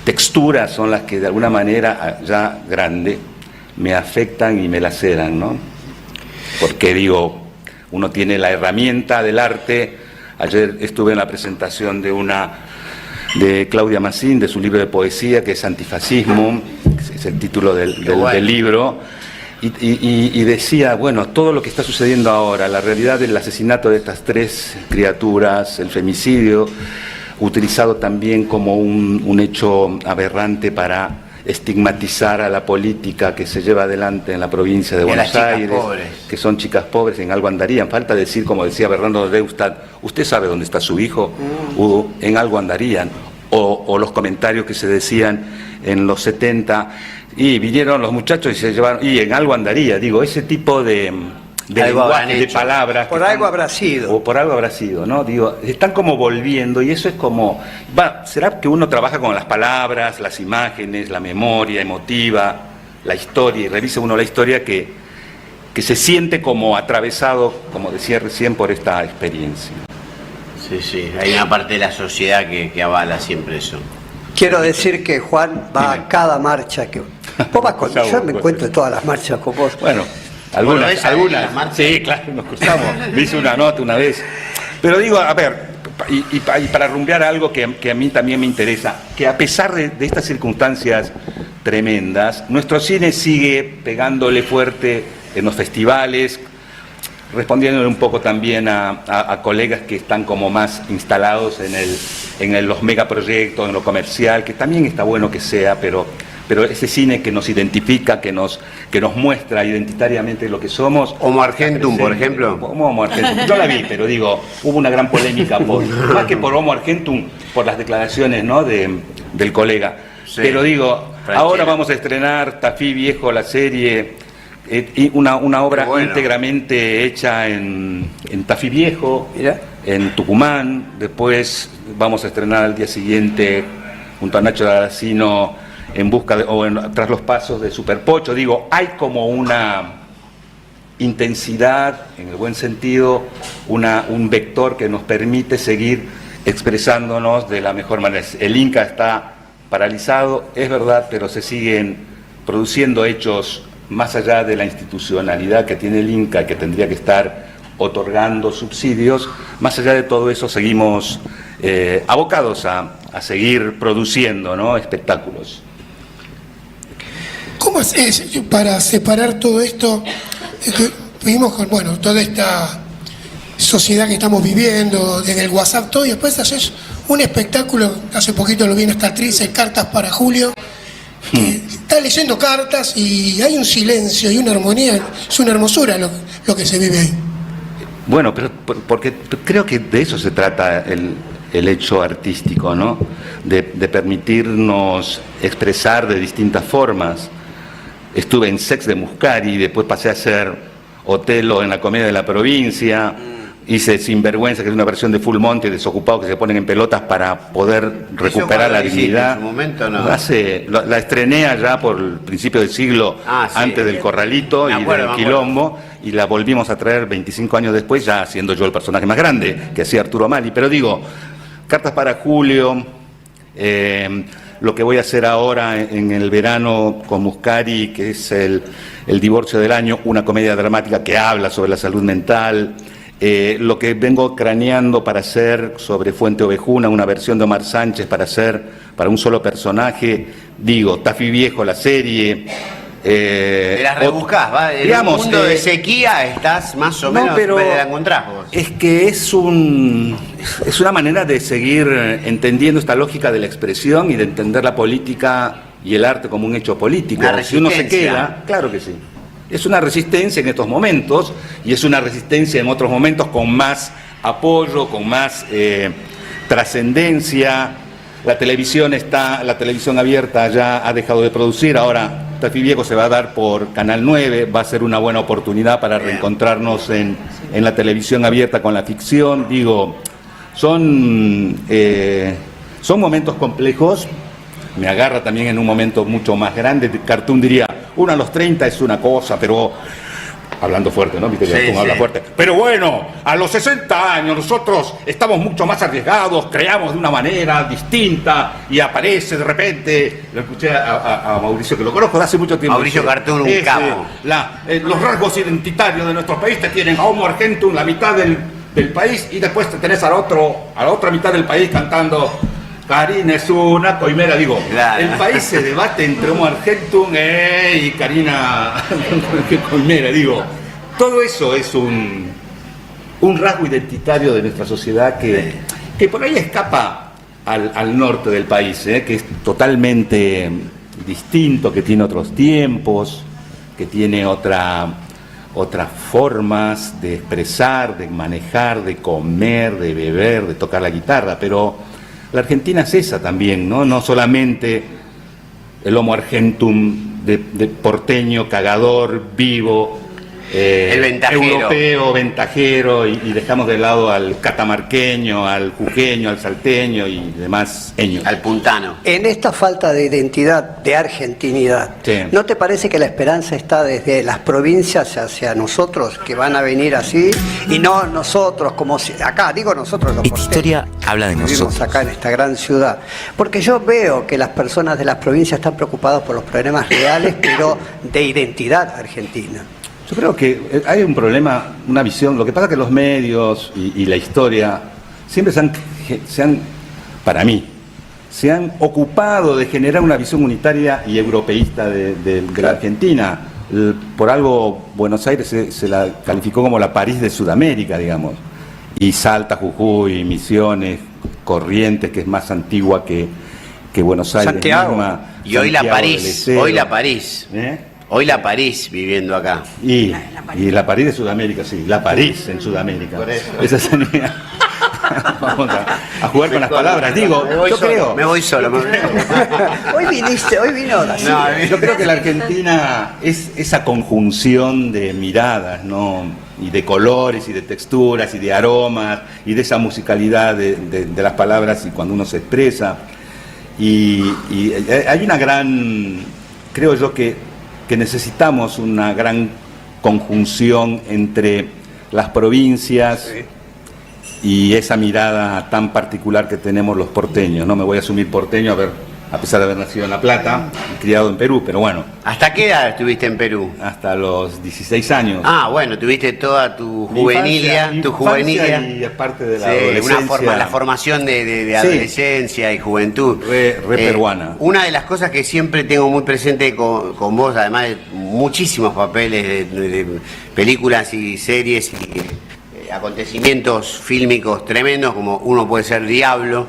texturas son las que de alguna manera ya grande me afectan y me laceran, ¿no? Porque digo, uno tiene la herramienta del arte. Ayer estuve en la presentación de Claudia Massín, de su libro de poesía, que es Antifascismo, es el título del libro, y decía, bueno, todo lo que está sucediendo ahora, la realidad del asesinato de estas 3 criaturas, el femicidio, utilizado también como un hecho aberrante para estigmatizar a la política que se lleva adelante en la provincia de Buenos Aires, que son chicas pobres, en algo andarían. Falta decir, como decía Bernardo Reustad, ¿usted sabe dónde está su hijo? En algo andarían. O los comentarios que se decían en los 70, y vinieron los muchachos y se llevaron, y en algo andaría. Digo, ese tipo de de Algo lenguaje, habrán de hecho. palabras. Por algo habrá sido. O por algo habrá sido, ¿no? Digo, están como volviendo y eso es como, ¿será que uno trabaja con las palabras, las imágenes, la memoria emotiva, la historia, y revisa uno la historia que se siente como atravesado, como decía recién, por esta experiencia? Sí, sí, hay una parte de la sociedad que avala siempre eso. Quiero decir que Juan va a cada marcha que... Vos vas con... Yo me encuentro en todas las marchas con vos. Bueno, algunas. Sí, claro, nos cruzamos. Me hice una nota una vez. Pero digo, a ver, y para rumbear algo que a mí también me interesa, que a pesar de estas circunstancias tremendas, nuestro cine sigue pegándole fuerte en los festivales, respondiéndole un poco también a colegas que están como más instalados en los megaproyectos, en lo comercial, que también está bueno que sea, pero ese cine que nos identifica, que nos muestra identitariamente lo que somos. Homo Argentum, por ejemplo. Homo Argentum. Yo la vi, pero digo, hubo una gran polémica, más que por Homo Argentum, por las declaraciones, ¿no?, del colega. Sí, pero digo, ahora vamos a estrenar Tafí Viejo, la serie, una obra íntegramente hecha en Tafí Viejo, en Tucumán. Después vamos a estrenar al día siguiente, junto a Nacho D'Aracino, tras los pasos de Superpocho. Digo, hay como una intensidad, en el buen sentido, un vector que nos permite seguir expresándonos de la mejor manera. El Inca está paralizado, es verdad, pero se siguen produciendo hechos más allá de la institucionalidad que tiene el Inca, que tendría que estar otorgando subsidios. Más allá de todo eso, seguimos abocados a seguir produciendo, ¿no?, espectáculos. ¿Cómo haces para separar todo esto? Vivimos con, toda esta sociedad que estamos viviendo, desde el WhatsApp, todo, y después haces un espectáculo, hace poquito lo vi en esta actriz, Cartas para Julio, que está leyendo cartas y hay un silencio y una armonía, es una hermosura lo que se vive ahí. Bueno, pero porque creo que de eso se trata el hecho artístico, ¿no? De permitirnos expresar de distintas formas. Estuve en Sex de Muscari, después pasé a hacer Otelo en la Comedia de la Provincia, hice Sinvergüenza, que es una versión de Full Monty, desocupados que se ponen en pelotas para poder recuperar la dignidad. ¿En su momento no? La estrené allá por el principio del siglo, antes del Corralito y del Quilombo, y la volvimos a traer 25 años después, ya siendo yo el personaje más grande, que hacía Arturo Mali. Pero digo, Cartas para Julio, lo que voy a hacer ahora en el verano con Muscari, que es el divorcio del año, una comedia dramática que habla sobre la salud mental. Lo que vengo craneando para hacer sobre Fuente Ovejuna, una versión de Omar Sánchez para hacer para un solo personaje. Digo, Tafí Viejo, la serie. Te las rebuscás, ¿va? En un mundo de sequía estás más o menos, pero la encontrás vos. Es que es una manera de seguir entendiendo esta lógica de la expresión y de entender la política y el arte como un hecho político. Si uno se queda, claro que sí. Es una resistencia en estos momentos y es una resistencia en otros momentos con más apoyo, con más trascendencia. La televisión abierta ya ha dejado de producir, ahora Tafí Viejo se va a dar por Canal 9, va a ser una buena oportunidad para reencontrarnos en la televisión abierta con la ficción. Digo, son momentos complejos. Me agarra también en un momento mucho más grande. Cartoon diría, uno a los 30 es una cosa, pero hablando fuerte, ¿no? Viste que Cartoon habla fuerte. Pero bueno, a los 60 años nosotros estamos mucho más arriesgados, creamos de una manera distinta y aparece de repente, lo escuché a Mauricio, que lo conozco de hace mucho tiempo. Mauricio Cartoon, un capo. Los rasgos identitarios de nuestro país te tienen a Homo Argentum, la mitad del país, y después te tenés a la otra mitad del país cantando Karina es una coimera. Digo, el país se debate entre Homo Argentum y Karina coimera. Digo, todo eso es un rasgo identitario de nuestra sociedad que por ahí escapa al norte del país, que es totalmente distinto, que tiene otros tiempos, que tiene otras formas de expresar, de manejar, de comer, de beber, de tocar la guitarra. Pero la Argentina es esa también, ¿no? No solamente el Homo Argentum de porteño, cagador, vivo, el ventajero. Europeo, ventajero, y dejamos de lado al catamarqueño, al jujeño, al salteño y demás eños. Al puntano. En esta falta de identidad, de argentinidad, Sí. ¿no te parece que la esperanza está desde las provincias hacia nosotros, que van a venir así, y no nosotros, como si, acá, digo nosotros los porteños, Historia habla de vivimos nosotros. acá en esta gran ciudad? Porque yo veo que las personas de las provincias están preocupadas por los problemas reales, pero de identidad argentina. Yo creo que hay un problema, una visión. Lo que pasa es que los medios y la historia siempre para mí, se han ocupado de generar una visión unitaria y europeísta de la Argentina. Por algo Buenos Aires se la calificó como la París de Sudamérica, digamos. Y Salta, Jujuy, Misiones, Corrientes, que es más antigua que Buenos Aires Santiago. misma. Y hoy la Santiago del París, Estero. hoy la París. Hoy la París viviendo acá. Y la París de Sudamérica, sí, la París en Sudamérica. Esa sería. Vamos a jugar con las palabras. Digo, yo creo. Me voy solo. Hoy vino así. Yo creo que la Argentina es esa conjunción de miradas, ¿no? Y de colores, y de texturas, y de aromas, y de esa musicalidad de las palabras y cuando uno se expresa. Y hay una gran, creo yo que necesitamos una gran conjunción entre las provincias y esa mirada tan particular que tenemos los porteños. No me voy a asumir porteño, a pesar de haber nacido en La Plata y criado en Perú, pero bueno. ¿Hasta qué edad estuviste en Perú? Hasta los 16 años. Ah, bueno, tuviste toda tu juvenilia, Y es parte de la adolescencia. La formación de Sí. adolescencia y juventud. Re peruana. Una de las cosas que siempre tengo muy presente con vos, además de muchísimos papeles de películas y series y acontecimientos fílmicos tremendos, como uno puede ser Diablo,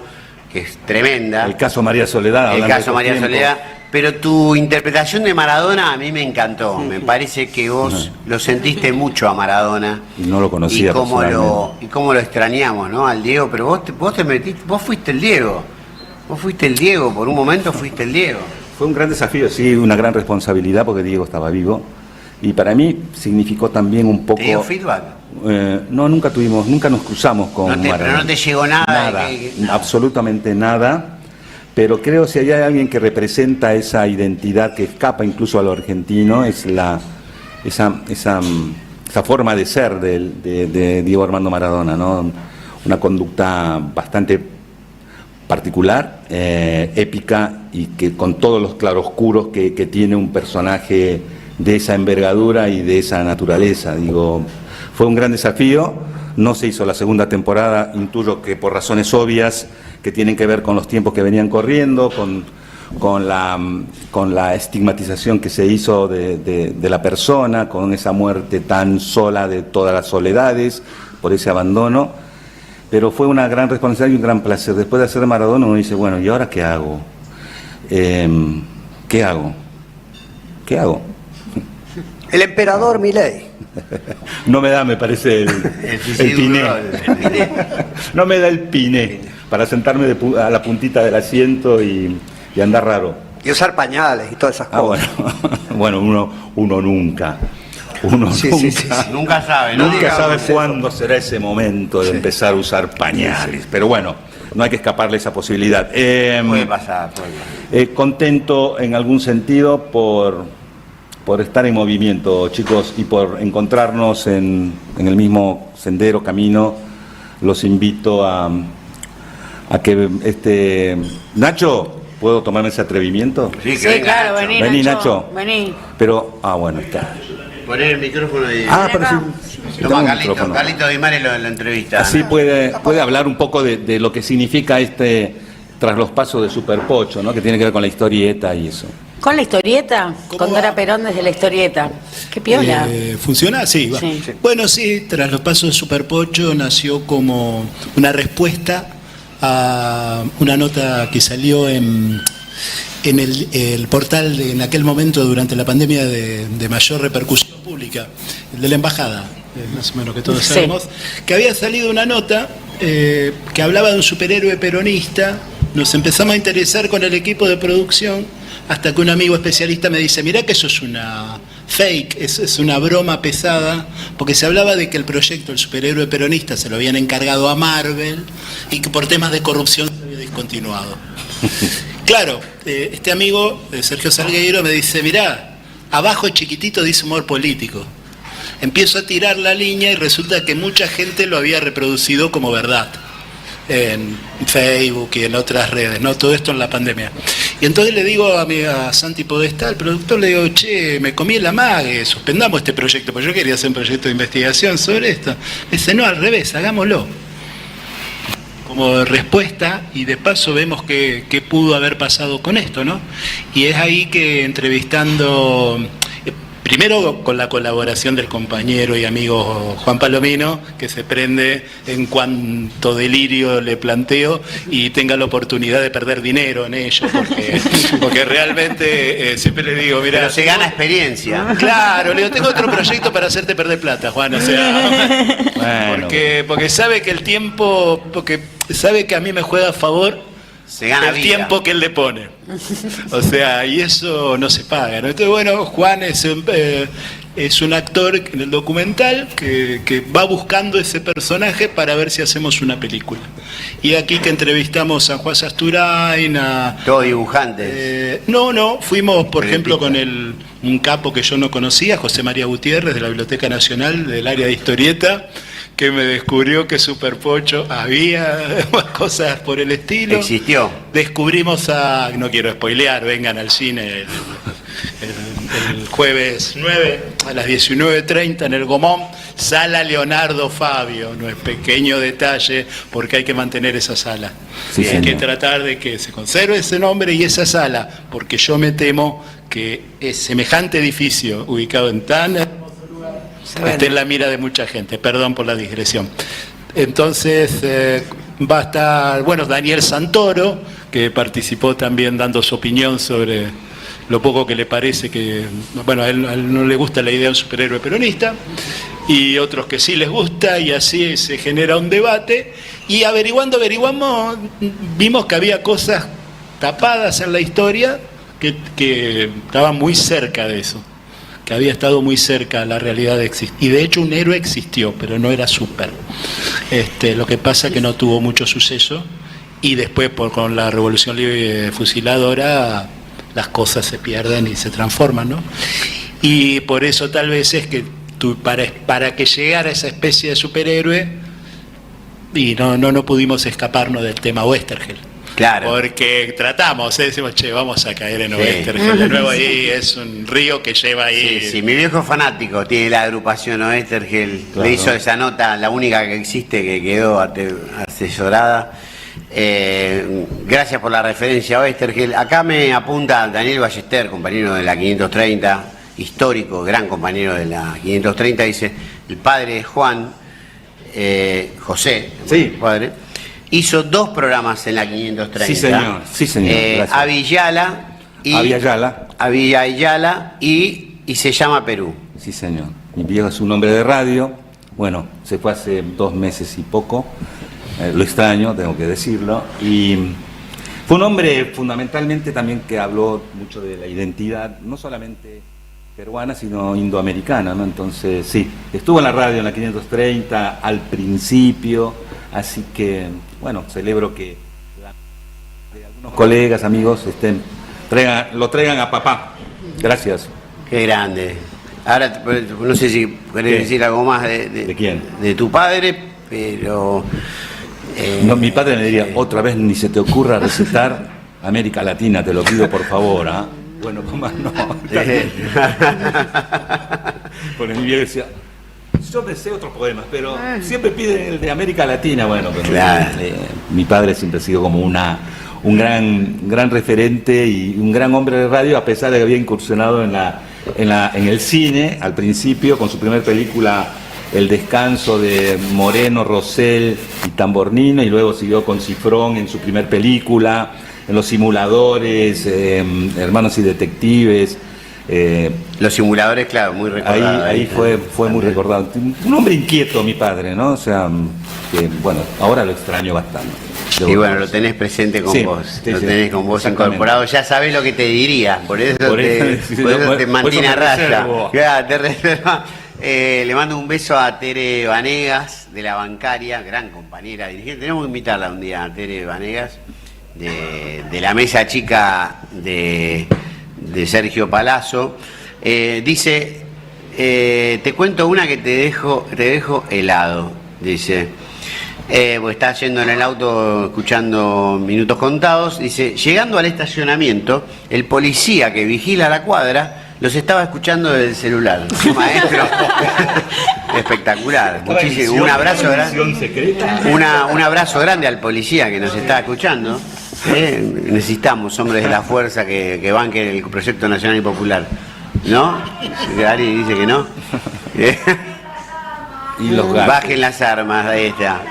que es tremenda. El caso María Soledad. El hablando caso de María tiempo. Soledad. Pero tu interpretación de Maradona a mí me encantó. Me parece que vos lo sentiste mucho a Maradona. Y no lo conocía Y cómo personalmente. lo extrañamos, ¿no? Al Diego. Pero vos te metiste, vos fuiste el Diego. Vos fuiste el Diego, por un momento fuiste el Diego. Fue un gran desafío, sí, una gran responsabilidad porque Diego estaba vivo. Y para mí significó también un poco... ¿Te dio feedback? No, nunca nos cruzamos con Maradona. Pero no te llegó nada. Nada, absolutamente nada. Pero creo que si hay alguien que representa esa identidad que escapa incluso a lo argentino, es esa forma de ser de Diego Armando Maradona, ¿no? Una conducta bastante particular, épica, y que con todos los claroscuros que tiene un personaje de esa envergadura y de esa naturaleza. Digo, fue un gran desafío. No se hizo la segunda temporada, intuyo que por razones obvias que tienen que ver con los tiempos que venían corriendo, con la estigmatización que se hizo de la persona, con esa muerte tan sola de todas las soledades, por ese abandono. Pero fue una gran responsabilidad y un gran placer. Después de hacer Maradona uno dice, bueno, ¿y ahora qué hago? ¿Qué hago? ¿Qué hago? El emperador Milei. No me da, me parece, el piné. No me da el piné para sentarme a la puntita del asiento y andar raro. Y usar pañales y todas esas cosas. Bueno, uno nunca. Nunca sabe, ¿no? Nunca sabe cuándo será ese momento de empezar a usar pañales. Pero bueno, no hay que escaparle esa posibilidad. Puede pasar. Contento en algún sentido por estar en movimiento, chicos, y por encontrarnos en el mismo sendero, camino. Los invito a que Nacho, ¿puedo tomarme ese atrevimiento? Sí, claro, vení Nacho. Vení. Pero, bueno, está. Poner el micrófono y... Pero sí. Toma, Carlito Guimare lo entrevista. Así puede hablar un poco de lo que significa tras los pasos de Superpocho, ¿no? Que tiene que ver con la historieta y eso. ¿Con la historieta? Con Dora Perón desde la historieta. ¿Qué piola? ¿Funciona? Sí, va. Sí. Bueno, sí, tras los pasos de Superpocho nació como una respuesta a una nota que salió en el portal en aquel momento durante la pandemia de mayor repercusión pública, el de la embajada, más o menos que todos sabemos, que había salido una nota que hablaba de un superhéroe peronista. Nos empezamos a interesar con el equipo de producción hasta que un amigo especialista me dice, mirá que eso es una fake, es una broma pesada, porque se hablaba de que el proyecto, el superhéroe peronista, se lo habían encargado a Marvel y que por temas de corrupción se había discontinuado. Claro, este amigo, Sergio Salgueiro, me dice, mirá, abajo chiquitito dice humor político. Empiezo a tirar la línea y resulta que mucha gente lo había reproducido como verdad en Facebook y en otras redes, ¿no? Todo esto en la pandemia. Y entonces le digo a Santi Podestá, al productor, le digo, che, me comí el amague, suspendamos este proyecto, porque yo quería hacer un proyecto de investigación sobre esto. Me dice, no, al revés, hagámoslo. Como respuesta, y de paso vemos qué pudo haber pasado con esto, ¿no? Y es ahí que entrevistando, primero con la colaboración del compañero y amigo Juan Palomino, que se prende en cuanto delirio le planteo y tenga la oportunidad de perder dinero en ello, porque realmente siempre le digo, mira, pero se gana experiencia. Claro, le digo, tengo otro proyecto para hacerte perder plata, Juan, o sea, bueno. porque sabe que el tiempo, porque sabe que a mí me juega a favor se gana el vida. tiempo que él le pone. O sea, y eso no se paga, ¿no? Entonces, bueno, Juan es un actor en el documental que va buscando ese personaje para ver si hacemos una película. Y aquí que entrevistamos a Juan Sasturain, todos dibujantes. No, fuimos, por ejemplo, con un capo que yo no conocía, José María Gutiérrez, de la Biblioteca Nacional, del área de historieta, que me descubrió que Superpocho había cosas por el estilo. Existió. Descubrimos no quiero spoilear, vengan al cine el jueves 9 a las 19:30 en el Gomón, sala Leonardo Fabio, no es pequeño detalle porque hay que mantener esa sala. Sí, hay que tratar de que se conserve ese nombre y esa sala, porque yo me temo que es semejante edificio ubicado en tan esté en la mira de mucha gente, perdón por la digresión. Entonces va a estar, bueno, Daniel Santoro, que participó también dando su opinión sobre lo poco que le parece que, bueno, a él no le gusta la idea de un superhéroe peronista, y otros que sí les gusta, y así se genera un debate, y averiguamos, vimos que había cosas tapadas en la historia que estaban muy cerca de eso, que había estado muy cerca a la realidad de existir. Y de hecho un héroe existió, pero no era súper. Lo que pasa es que no tuvo mucho suceso, y después con la Revolución Libre Fusiladora las cosas se pierden y se transforman, ¿no? Y por eso tal vez es que para que llegara esa especie de superhéroe, y no pudimos escaparnos del tema Oesterheld. Claro. Porque tratamos, decimos, che, vamos a caer en Oesterheld. De nuevo ahí es un río que lleva ahí. Sí, mi viejo fanático tiene la agrupación Oesterheld, claro. Le hizo esa nota, la única que existe, que quedó asesorada. Gracias por la referencia a Oesterheld. Acá me apunta Daniel Ballester, compañero de la 530, histórico, gran compañero de la 530, dice, el padre de Juan, José, sí. Padre, hizo 2 programas en la 530. Sí, señor. Avillala y Se llama Perú. Sí, señor. Mi viejo es un hombre de radio. Bueno, se fue hace 2 meses y poco. Lo extraño, tengo que decirlo. Y fue un hombre fundamentalmente también que habló mucho de la identidad, no solamente peruana, sino indoamericana, ¿no? Entonces, sí, estuvo en la radio en la 530 al principio, así que, bueno, celebro que algunos colegas, amigos, lo traigan a papá. Gracias. Qué grande. Ahora, no sé si querés decir algo más ¿De quién? De tu padre, pero... No, mi padre me diría, otra vez ni se te ocurra recitar América Latina, te lo pido por favor, ¿ah? Bueno, ¿cómo no? Porque mi viejo decía, yo deseo otros poemas, pero siempre pide el de América Latina. Bueno, pero claro. Mi padre siempre ha sido como un gran referente y un gran hombre de radio, a pesar de que había incursionado en el cine al principio con su primer película El descanso, de Moreno, Rosell y Tambornino, y luego siguió con Cifrón en su primer película, en Los Simuladores, Hermanos y Detectives. Los Simuladores, claro, muy recordado. Ahí fue muy recordado. Un hombre inquieto, mi padre, ¿no? O sea, que bueno, ahora lo extraño bastante. Y bueno, lo tenés presente con vos, lo tenés con vos incorporado, ya sabés lo que te diría, por eso te mantiene a raya. Ya, te reserva. Le mando un beso a Tere Vanegas, de la bancaria, gran compañera dirigente. Tenemos que invitarla un día a Tere Vanegas, de la mesa chica de Sergio Palazzo. Dice, te cuento una que te dejo helado, dice. Pues está yendo en el auto escuchando Minutos Contados. Dice, llegando al estacionamiento, el policía que vigila la cuadra los estaba escuchando desde el celular. Maestro, espectacular. Muchísimo. Un abrazo grande. Un abrazo grande al policía que nos está escuchando. Necesitamos hombres de la fuerza que banquen el proyecto nacional y popular. ¿No? Ari dice que no. Y los bajen las armas, ahí está.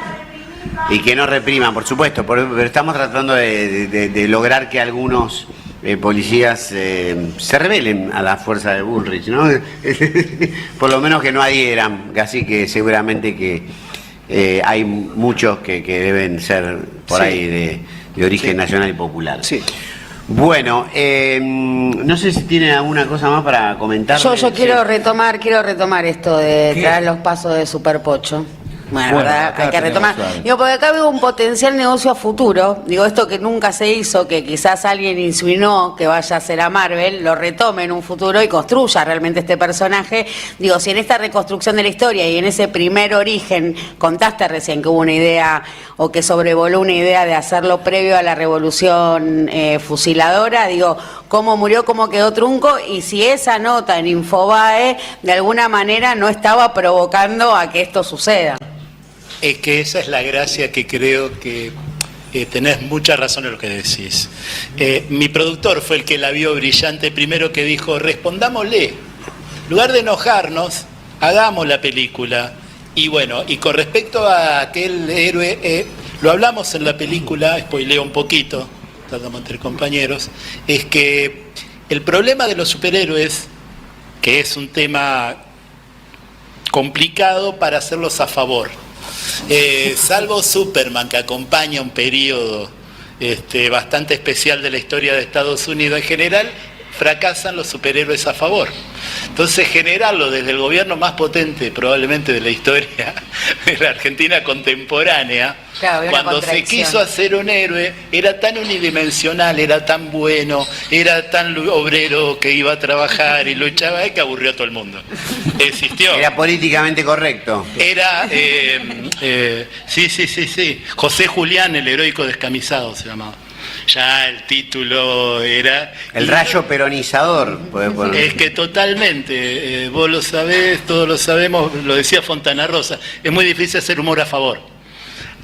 Y que no repriman, por supuesto, pero estamos tratando de lograr que algunos policías se rebelen a la fuerza de Bullrich, ¿no? Por lo menos que no adhieran, así que seguramente que hay muchos que deben ser por ahí de origen nacional y popular. Sí. Bueno, no sé si tienen alguna cosa más para comentar. Yo quiero retomar esto de traer los pasos de Superpocho. Bueno, ¿verdad? Hay que retomar. Digo, porque acá veo un potencial negocio a futuro. Digo, esto que nunca se hizo, que quizás alguien insinuó que vaya a ser a Marvel, lo retome en un futuro y construya realmente este personaje. Digo, si en esta reconstrucción de la historia y en ese primer origen, contaste recién que hubo una idea o que sobrevoló una idea de hacerlo previo a la revolución fusiladora, digo, cómo murió, cómo quedó trunco, y si esa nota en Infobae de alguna manera no estaba provocando a que esto suceda. Es que esa es la gracia que creo que tenés mucha razón en lo que decís. Mi productor fue el que la vio brillante primero, que dijo, respondámosle. En lugar de enojarnos, hagamos la película. Y bueno, y con respecto a aquel héroe, lo hablamos en la película, spoileo un poquito, tratamos entre compañeros, es que el problema de los superhéroes, que es un tema complicado para hacerlos a favor, salvo Superman, que acompaña un periodo bastante especial de la historia de Estados Unidos, en general fracasan los superhéroes a favor. Entonces, generarlo desde el gobierno más potente probablemente de la historia de la Argentina contemporánea, claro, cuando se quiso hacer un héroe, era tan unidimensional, era tan bueno, era tan obrero que iba a trabajar y luchaba, que aburrió a todo el mundo. Existió. Era políticamente correcto. Era, sí. José Julián, el heroico descamisado se llamaba. Ya el título era... El rayo peronizador. Es que totalmente, vos lo sabés, todos lo sabemos, lo decía Fontana Rosa, es muy difícil hacer humor a favor.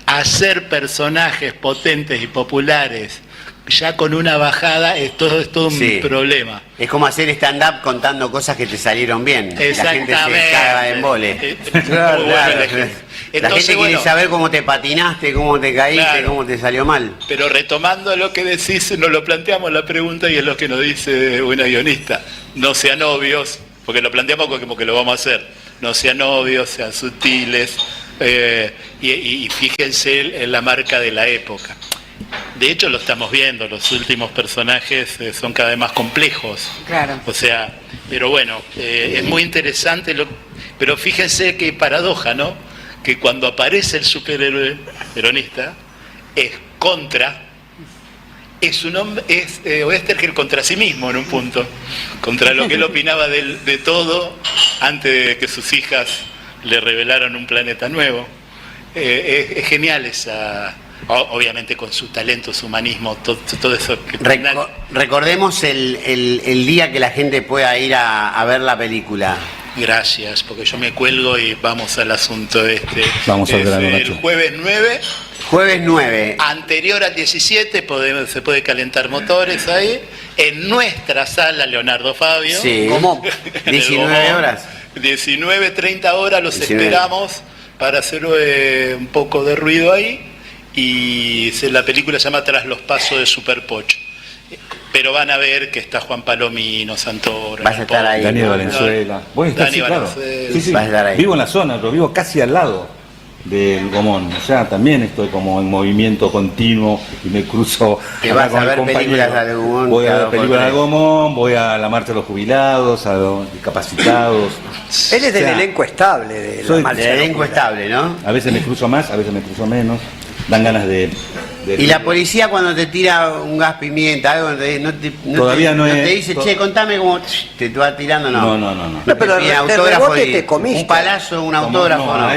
Hacer personajes potentes y populares ya con una bajada es todo un problema. Es como hacer stand-up contando cosas que te salieron bien. Exactamente. La gente se caga de embole. Claro. La gente quiere saber cómo te patinaste, cómo te caíste, cómo te salió mal. Pero retomando lo que decís, nos lo planteamos la pregunta y es lo que nos dice una guionista. No sean obvios, porque lo planteamos como que lo vamos a hacer. No sean obvios, sean sutiles, y fíjense en la marca de la época. De hecho lo estamos viendo, los últimos personajes son cada vez más complejos. Claro. O sea, pero bueno, es muy interesante, pero fíjense qué paradoja, ¿no? Que cuando aparece el superhéroe peronista, es contra, es un hombre, es Oestergel contra sí mismo en un punto, contra lo que él opinaba de todo antes de que sus hijas le revelaron un planeta nuevo. Es genial esa... Obviamente con su talento, su humanismo, todo eso. Recordemos el día que la gente pueda ir a ver la película. Gracias, porque yo me cuelgo y vamos al asunto Vamos al grano, el jueves 9. Jueves 9. Anterior al 17 se puede calentar motores ahí. En nuestra sala, Leonardo Fabio. Sí. ¿Cómo? 19 horas. 19:30 horas los esperamos para hacer un poco de ruido ahí. Y la película se llama Tras los pasos de Superpocho. Pero van a ver que está Juan Palomino, Santoro, vas a estar ahí, Dani Valenzuela. Vos estás, Dani claro. Valenzuela. Sí. Vas a estar ahí. Vivo en la zona, pero vivo casi al lado. del Gomón. O sea, también estoy como en movimiento continuo y me cruzo. Te vas a ver películas del Gomón. Voy a ver películas del Gomón, voy a la marcha de los jubilados, a los discapacitados. Él es del elenco estable de la marcha. Del elenco estable, ¿no? A veces me cruzo más, a veces me cruzo menos. Dan ganas de y la policía cuando te tira un gas pimienta, algo, no te dice, che, contame cómo te va tirando, no. No, pero de rebote te comiste. Un palazo, un autógrafo, no.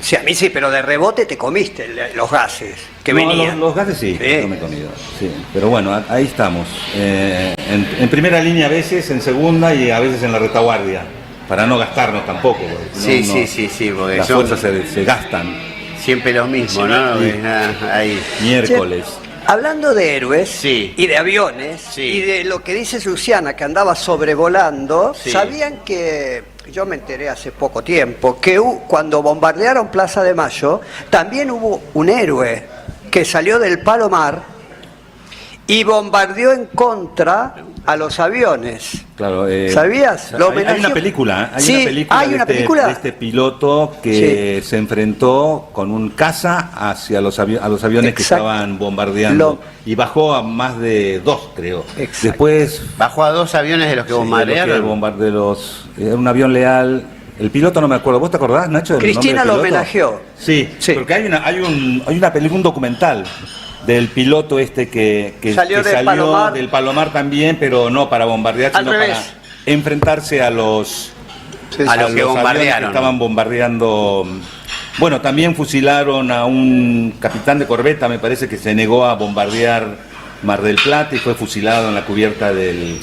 Sí, a mí sí, pero de rebote te comiste los gases que venían. Los gases sí, no me he comido. Sí. Pero bueno, ahí estamos. En primera línea a veces, en segunda y a veces en la retaguardia. Para no gastarnos tampoco. Sí, porque las fuerzas se gastan. Siempre lo mismo, ¿no? Ahí. Miércoles. Hablando de héroes y de aviones y de lo que dice Luciana, que andaba sobrevolando, ¿sabían que, yo me enteré hace poco tiempo, que cuando bombardearon Plaza de Mayo, también hubo un héroe que salió del Palomar y bombardeó en contra a los aviones? Claro, ¿sabías? Hay una película, de este piloto que se enfrentó con un caza hacia los aviones que estaban bombardeando y bajó a más de 2, creo. Después bajó a 2 aviones de los que bombardearon. Era un avión leal. El piloto no me acuerdo. ¿Vos te acordás, Nacho? Cristina lo homenajeó. Sí, porque hay una película, un documental del piloto que salió del Palomar también, pero no para bombardear, sino para enfrentarse a los que bombardearon. Que estaban bombardeando. Bueno, también fusilaron a un capitán de corbeta, me parece, que se negó a bombardear Mar del Plata y fue fusilado en la cubierta del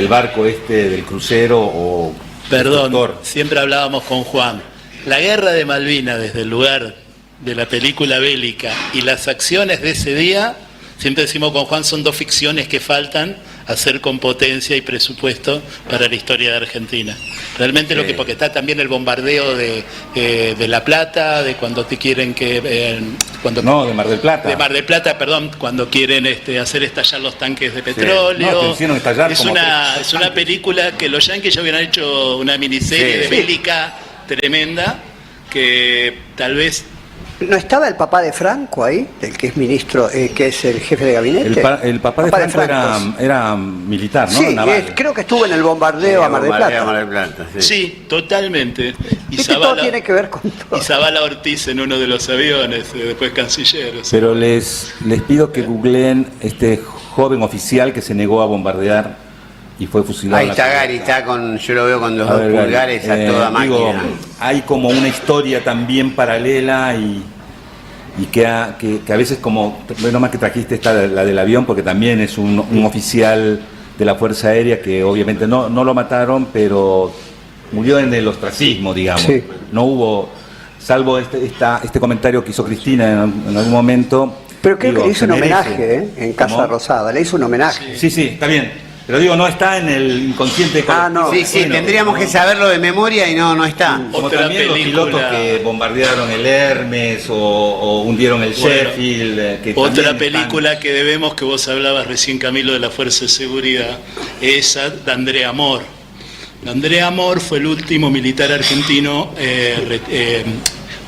barco del crucero Perdón, siempre hablábamos con Juan. La guerra de Malvinas, desde el lugar de la película bélica y las acciones de ese día, siempre decimos con Juan, son 2 ficciones que faltan hacer con potencia y presupuesto para la historia de Argentina. Realmente porque está también el bombardeo de La Plata, de cuando te quieren de Mar del Plata. De Mar del Plata, perdón, cuando quieren hacer estallar los tanques de petróleo. Es una película que los yanquis ya hubieran hecho una miniserie de bélica tremenda, que tal vez... ¿No estaba el papá de Franco ahí? El que es ministro, que es el jefe de gabinete. El papá de Franco era militar, ¿no? Sí, creo que estuvo en el bombardeo a Mar del Plata. Sí, totalmente. Y todo tiene que ver con todo. Y Zabala Ortiz en uno de los aviones, después canciller. Pero les pido que googleen este joven oficial que se negó a bombardear y fue fusilado. Ahí está Gary, yo lo veo con los 2 pulgares a toda máquina. Hay como una historia también paralela y que a veces bueno, más que trajiste la del avión, porque también es un oficial de la Fuerza Aérea que obviamente no lo mataron, pero murió en el ostracismo, digamos. No hubo, salvo este comentario que hizo Cristina en algún momento. Pero creo que le hizo un homenaje en Casa Rosada, le hizo un homenaje. Sí, está bien. Pero no está en el inconsciente colectivo. Tendríamos que saberlo de memoria y no está. Como también los pilotos que bombardearon el Hermes o hundieron el Sheffield. Otra película que debemos, que vos hablabas recién, Camilo, de la Fuerza de Seguridad, esa de Andrea Amor. Andrea Amor fue el último militar argentino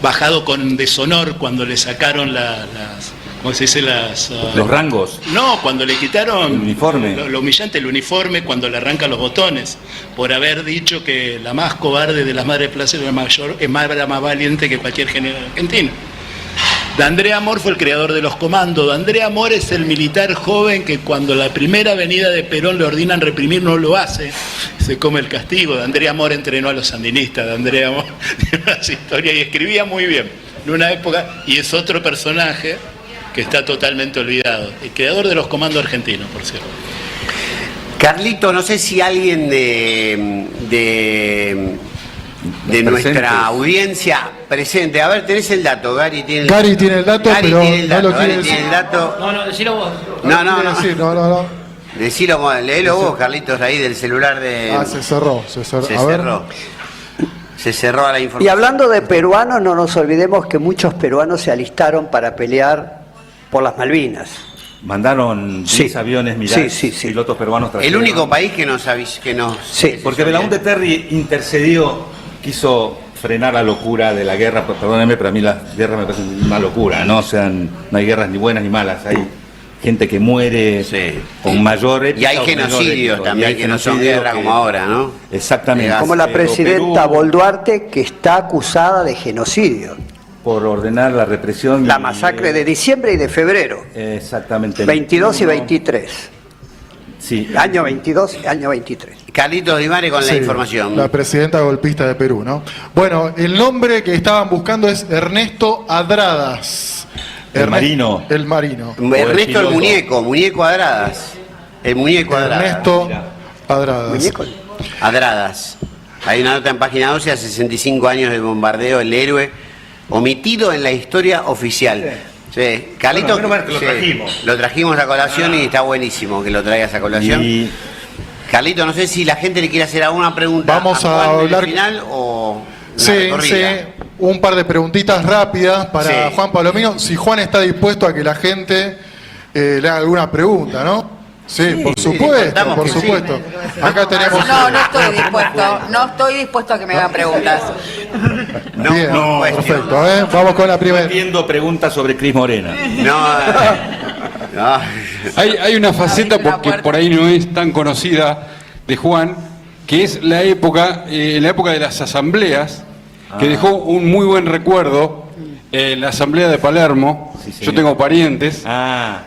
bajado con deshonor cuando le sacaron ¿cómo se dice? Los rangos. No, cuando le quitaron el uniforme. Lo humillante, el uniforme, cuando le arrancan los botones, por haber dicho que la más cobarde de las madres de plaza era más valiente que cualquier general argentino. D'Andrea Amor fue el creador de los comandos. D'Andrea Amor es el militar joven que cuando la primera avenida de Perón le ordenan reprimir, no lo hace, se come el castigo. D'Andrea Amor entrenó a los sandinistas. D'Andrea Amor tiene unas historias y escribía muy bien en una época, y es otro personaje que está totalmente olvidado. El creador de los comandos argentinos, por cierto. Carlito, no sé si alguien de nuestra audiencia presente. A ver, tenés el dato, Gary tiene el dato. Gary tiene el dato, pero no lo quiere decir. No, decilo vos. No. Decilo vos, léelo vos, Carlitos, ahí del celular de... Se cerró. Se cerró a la información. Y hablando de peruanos, no nos olvidemos que muchos peruanos se alistaron para pelear por las Malvinas. Mandaron 10 aviones, pilotos peruanos trajeron. El único país que nos porque Belaúnde Terry intercedió, quiso frenar la locura de la guerra. Perdónenme, pero a mí las guerras me parecen una locura, ¿no? O sea, no hay guerras ni buenas ni malas, hay gente que muere con mayor épica. Y hay genocidios también, que no son guerra como ahora, ¿no? Exactamente. Como la presidenta Boluarte, que está acusada de genocidio. Por ordenar la represión. La masacre de diciembre y de febrero. Exactamente. 22 y 23. Sí. Año 22 y año 23. Carlitos Di Mare con la información. La presidenta golpista de Perú, ¿no? Bueno, el nombre que estaban buscando es Ernesto Adradas. El marino. El marino. Ernesto el muñeco Adradas. El muñeco Adradas. Ernesto Adradas. ¿Muñeco? Adradas. Hay una nota en página 12, a 65 años del bombardeo, el héroe omitido en la historia oficial. Sí. Carlitos, bueno, lo trajimos. Lo trajimos a colación y está buenísimo que lo traigas a colación. Y... Carlito, no sé si la gente le quiere hacer alguna pregunta. Vamos a hablar final o sí, un par de preguntitas rápidas para Juan Palomino. Si Juan está dispuesto a que la gente le haga alguna pregunta, ¿no? Sí, por supuesto, por supuesto. Acá tenemos... No estoy dispuesto a que me hagan preguntas. Bien, perfecto, vamos con la primera. Viendo preguntas sobre Cris Morena. Hay una faceta porque por ahí no es tan conocida de Juan, que es la época de las asambleas, que dejó un muy buen recuerdo en la asamblea de Palermo. Yo tengo parientes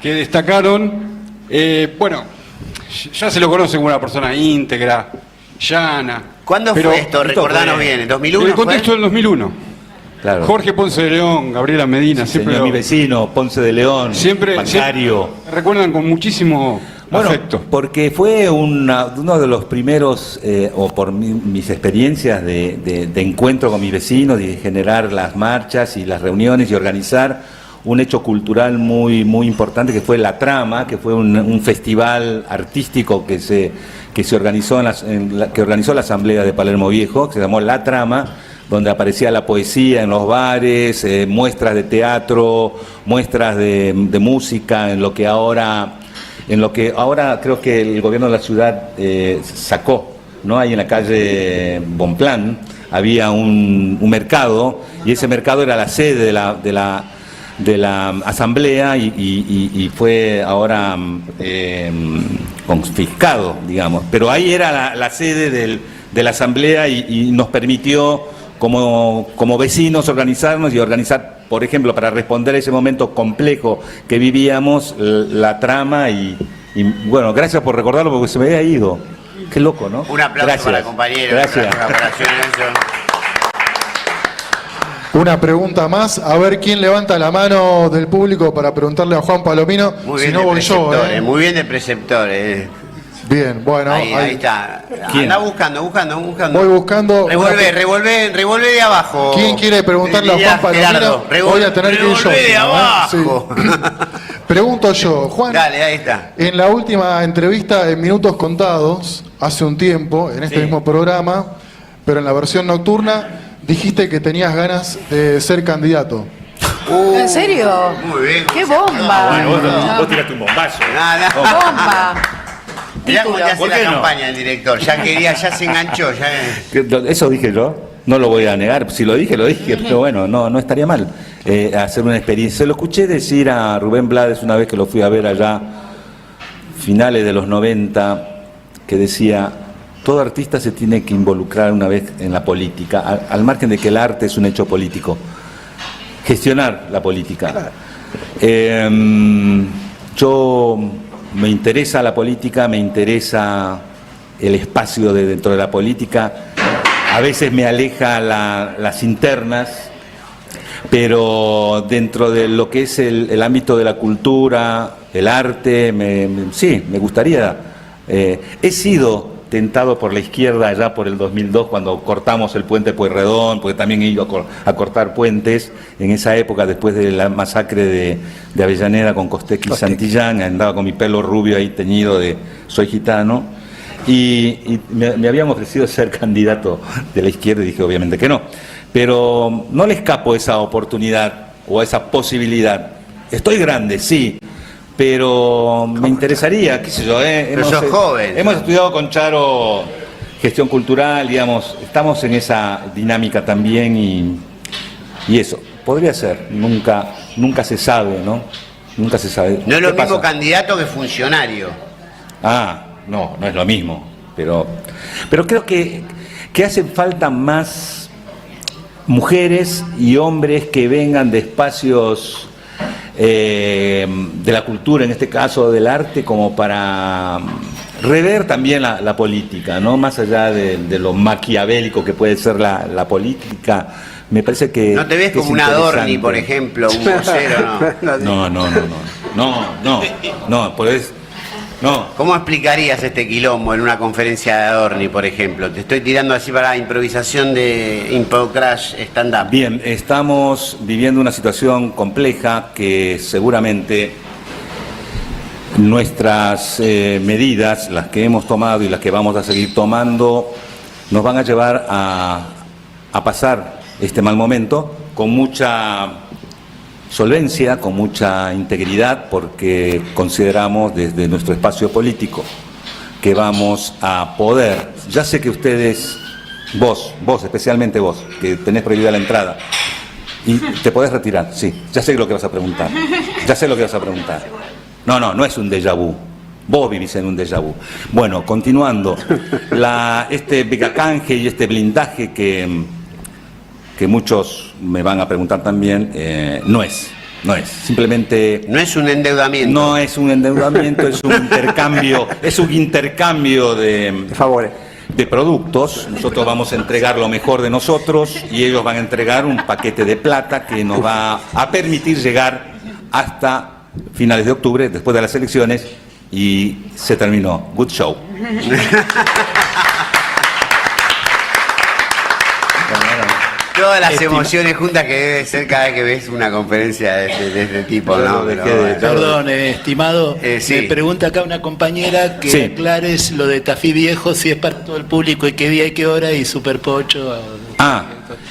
que destacaron. Bueno, ya se lo conoce como una persona íntegra, llana. ¿Cuándo fue esto? Recordanos bien, ¿en 2001? En el contexto del 2001. Claro. Jorge Ponce de León, Gabriela Medina, siempre mi vecino, Ponce de León, bancario. Recuerdan con muchísimo afecto. Porque fue uno de los primeros, o por mis experiencias de encuentro con mis vecinos y de generar las marchas y las reuniones y organizar un hecho cultural muy, muy importante que fue La Trama, que fue un festival artístico que se organizó que organizó la Asamblea de Palermo Viejo, que se llamó La Trama, donde aparecía la poesía en los bares, muestras de teatro, muestras de música, en lo que ahora creo que el gobierno de la ciudad sacó, ¿no? Ahí en la calle Bonplan había un mercado, y ese mercado era la sede de la asamblea y fue ahora confiscado, digamos. Pero ahí era la sede de la asamblea y nos permitió como vecinos organizarnos y organizar, por ejemplo, para responder a ese momento complejo que vivíamos, La Trama y bueno, gracias por recordarlo porque se me había ido. Qué loco, ¿no? Un aplauso para el compañero. Gracias. Una pregunta más, a ver quién levanta la mano del público para preguntarle a Juan Palomino. Muy bien, si no voy yo. Muy bien de preceptor. Bien, bueno. Ahí está. ¿Quién? Anda buscando. Voy buscando. Revolvé de abajo. ¿Quién quiere preguntarle a Juan Palomino? Voy a tener que ir yo. De abajo. Sí. Pregunto yo, Juan. Dale, ahí está. En la última entrevista en Minutos Contados, hace un tiempo, en este mismo programa, pero en la versión nocturna, dijiste que tenías ganas de ser candidato. ¿En serio? Muy bien. ¡Qué bomba! Bueno, vos tiraste un bombazo. ¡Bomba! Mirá cómo te hace la campaña el director. Ya se enganchó. Eso dije yo. No lo voy a negar. Si lo dije, pero bueno, no estaría mal hacer una experiencia. Se lo escuché decir a Rubén Blades una vez que lo fui a ver allá, finales de los 90, que decía: todo artista se tiene que involucrar una vez en la política, al margen de que el arte es un hecho político. Gestionar la política. Yo me interesa la política, me interesa el espacio dentro de la política. A veces me aleja las internas, pero dentro de lo que es el ámbito de la cultura, el arte, sí, me gustaría. He sido tentado por la izquierda allá por el 2002 cuando cortamos el puente Pueyrredón, porque también he ido a cortar puentes en esa época después de la masacre de Avellaneda con Costecchi y Santillán. Andaba con mi pelo rubio ahí teñido de soy gitano. Y me habían ofrecido ser candidato de la izquierda y dije obviamente que no. Pero no le escapo esa oportunidad o esa posibilidad. Estoy grande, sí, pero me interesaría, qué sé yo. Pero sos joven. Hemos estudiado con Charo gestión cultural, digamos, estamos en esa dinámica también y eso, podría ser, nunca se sabe, ¿no? Nunca se sabe. No es lo ¿Qué mismo pasa? candidato que funcionario. No es lo mismo, pero creo que hacen falta más mujeres y hombres que vengan de espacios de la cultura, en este caso del arte, como para rever también la política, ¿no? Más allá de lo maquiavélico que puede ser la política, me parece que... ¿No te ves como un Adorni, por ejemplo, un vocero, no? No, pues... No. ¿Cómo explicarías este quilombo en una conferencia de Adorni, por ejemplo? Te estoy tirando así para improvisación de Improv Crash stand-up. Bien, estamos viviendo una situación compleja que seguramente nuestras medidas, las que hemos tomado y las que vamos a seguir tomando, nos van a llevar a pasar este mal momento con mucha solvencia, con mucha integridad, porque consideramos desde nuestro espacio político que vamos a poder, ya sé que ustedes, vos, especialmente vos, que tenés prohibida la entrada, y te podés retirar, sí, ya sé lo que vas a preguntar, No es un déjà vu, vos vivís en un déjà vu. Bueno, continuando, este megacanje y este blindaje que muchos me van a preguntar también, no es, simplemente... No es un endeudamiento. No es un endeudamiento, es un intercambio de favores, de productos. Nosotros vamos a entregar lo mejor de nosotros y ellos van a entregar un paquete de plata que nos va a permitir llegar hasta finales de octubre, después de las elecciones, y se terminó. Good show. Todas las emociones juntas que debe ser cada vez que ves una conferencia de este tipo, ¿no? Perdón, estimado, sí. me pregunta acá una compañera que aclares lo de Tafí Viejo, si es para todo el público y qué día y qué hora, y Superpocho.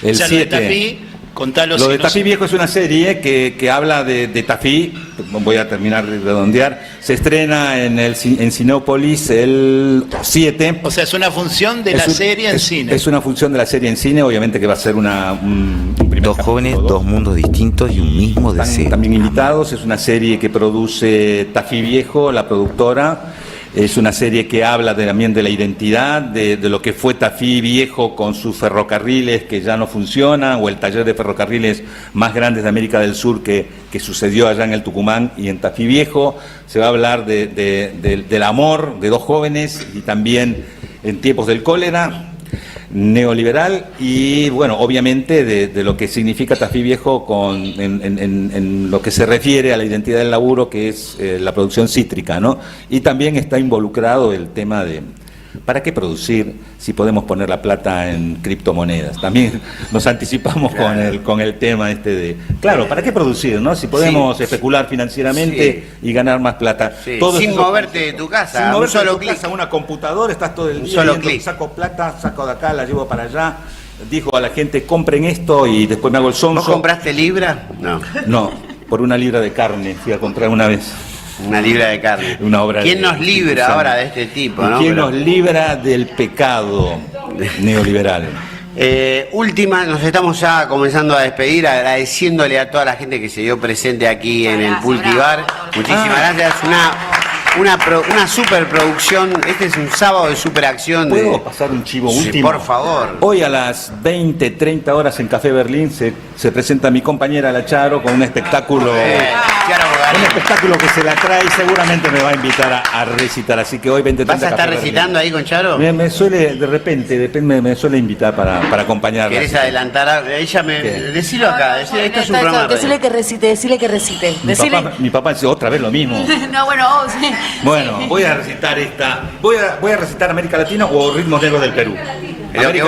El 7. Lo de Tafí, contalo. Lo de Tafí Viejo es una serie que habla de Tafí, voy a terminar de redondear, se estrena en Cinépolis el 7. O sea, es una función de la serie en cine. Es una función de la serie en cine, obviamente que va a ser un primer Dos jóvenes, dos mundos distintos y un mismo deseo. Están también invitados, es una serie que produce Tafí Viejo, la productora. Es una serie que habla también de la identidad, de lo que fue Tafí Viejo con sus ferrocarriles que ya no funcionan, o el taller de ferrocarriles más grande de América del Sur que sucedió allá en el Tucumán y en Tafí Viejo. Se va a hablar del amor de dos jóvenes y también en tiempos del cólera neoliberal y, bueno, obviamente de lo que significa Tafí Viejo en lo que se refiere a la identidad del laburo, que es la producción cítrica, ¿no? Y también está involucrado el tema de ¿para qué producir si podemos poner la plata en criptomonedas? También nos anticipamos con el tema de, claro, ¿para qué producir, no? Si podemos especular financieramente y ganar más plata. Sí. Sin moverte de tu casa, sin moverte un solo de tu casa, una computadora, estás todo el día solo viendo, clic. saco plata, saco de acá, la llevo para allá. Dijo a la gente, compren esto y después me hago el sonso. ¿Vos compraste libra? No, por 1 libra de carne fui a comprar una vez. Una libra de carne. Una obra ¿Quién nos libra ahora de este tipo, no? ¿Quién nos libra del pecado neoliberal? Última, nos estamos ya comenzando a despedir, agradeciéndole a toda la gente que se dio presente aquí en el Pulqui Bar. Muchísimas gracias. Una superproducción. Este es un sábado de superacción. ¿Puedo pasar un chivo último? Sí, por favor. Hoy a las 20:30 horas en Café Berlín se presenta mi compañera La Charo con un espectáculo. Un espectáculo que se la trae y seguramente me va a invitar a recitar. Así que hoy 20:30. ¿Vas a estar recitando ahí con Charo? Me suele, de repente, me suele invitar para acompañarla. ¿Querés adelantar? Ella decilo acá, esto es un programa. Decile que recite. Mi papá dice otra vez lo mismo. No, bueno, sí. Bueno, voy a recitar esta. Voy a recitar América Latina o Ritmos Negros del Perú.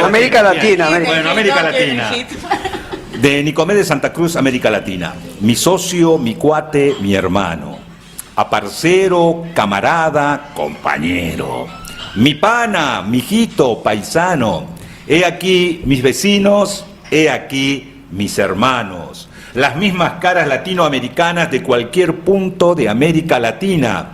América Latina. Bueno, América Latina. De Nicomedes Santa Cruz, América Latina. Mi socio, mi cuate, mi hermano. Aparcero, camarada, compañero. Mi pana, mijito, paisano. He aquí mis vecinos, he aquí mis hermanos. Las mismas caras latinoamericanas de cualquier punto de América Latina.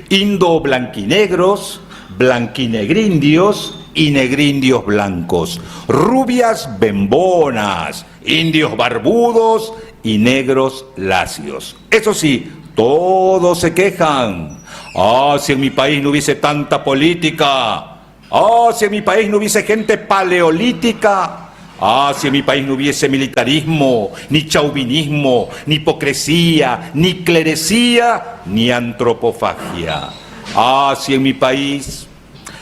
Indo-blanquinegros, blanquinegrindios, y negrindios blancos, rubias bembonas, indios barbudos y negros lacios. Eso sí, todos se quejan. Ah, si en mi país no hubiese tanta política. Ah, si en mi país no hubiese gente paleolítica. Ah, si en mi país no hubiese militarismo, ni chauvinismo, ni hipocresía, ni clerecía, ni antropofagia. Ah, si en mi país...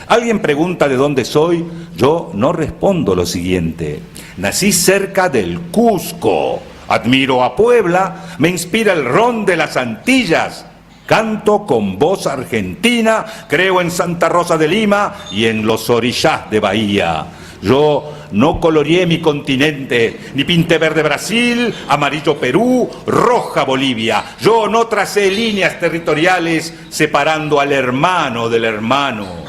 Alguien pregunta de dónde soy, yo no respondo lo siguiente. Nací cerca del Cusco, admiro a Puebla, me inspira el ron de las Antillas, canto con voz argentina, creo en Santa Rosa de Lima y en los orillás de Bahía. Yo no coloreé mi continente, ni pinté verde Brasil, amarillo Perú, roja Bolivia. Yo no tracé líneas territoriales separando al hermano del hermano.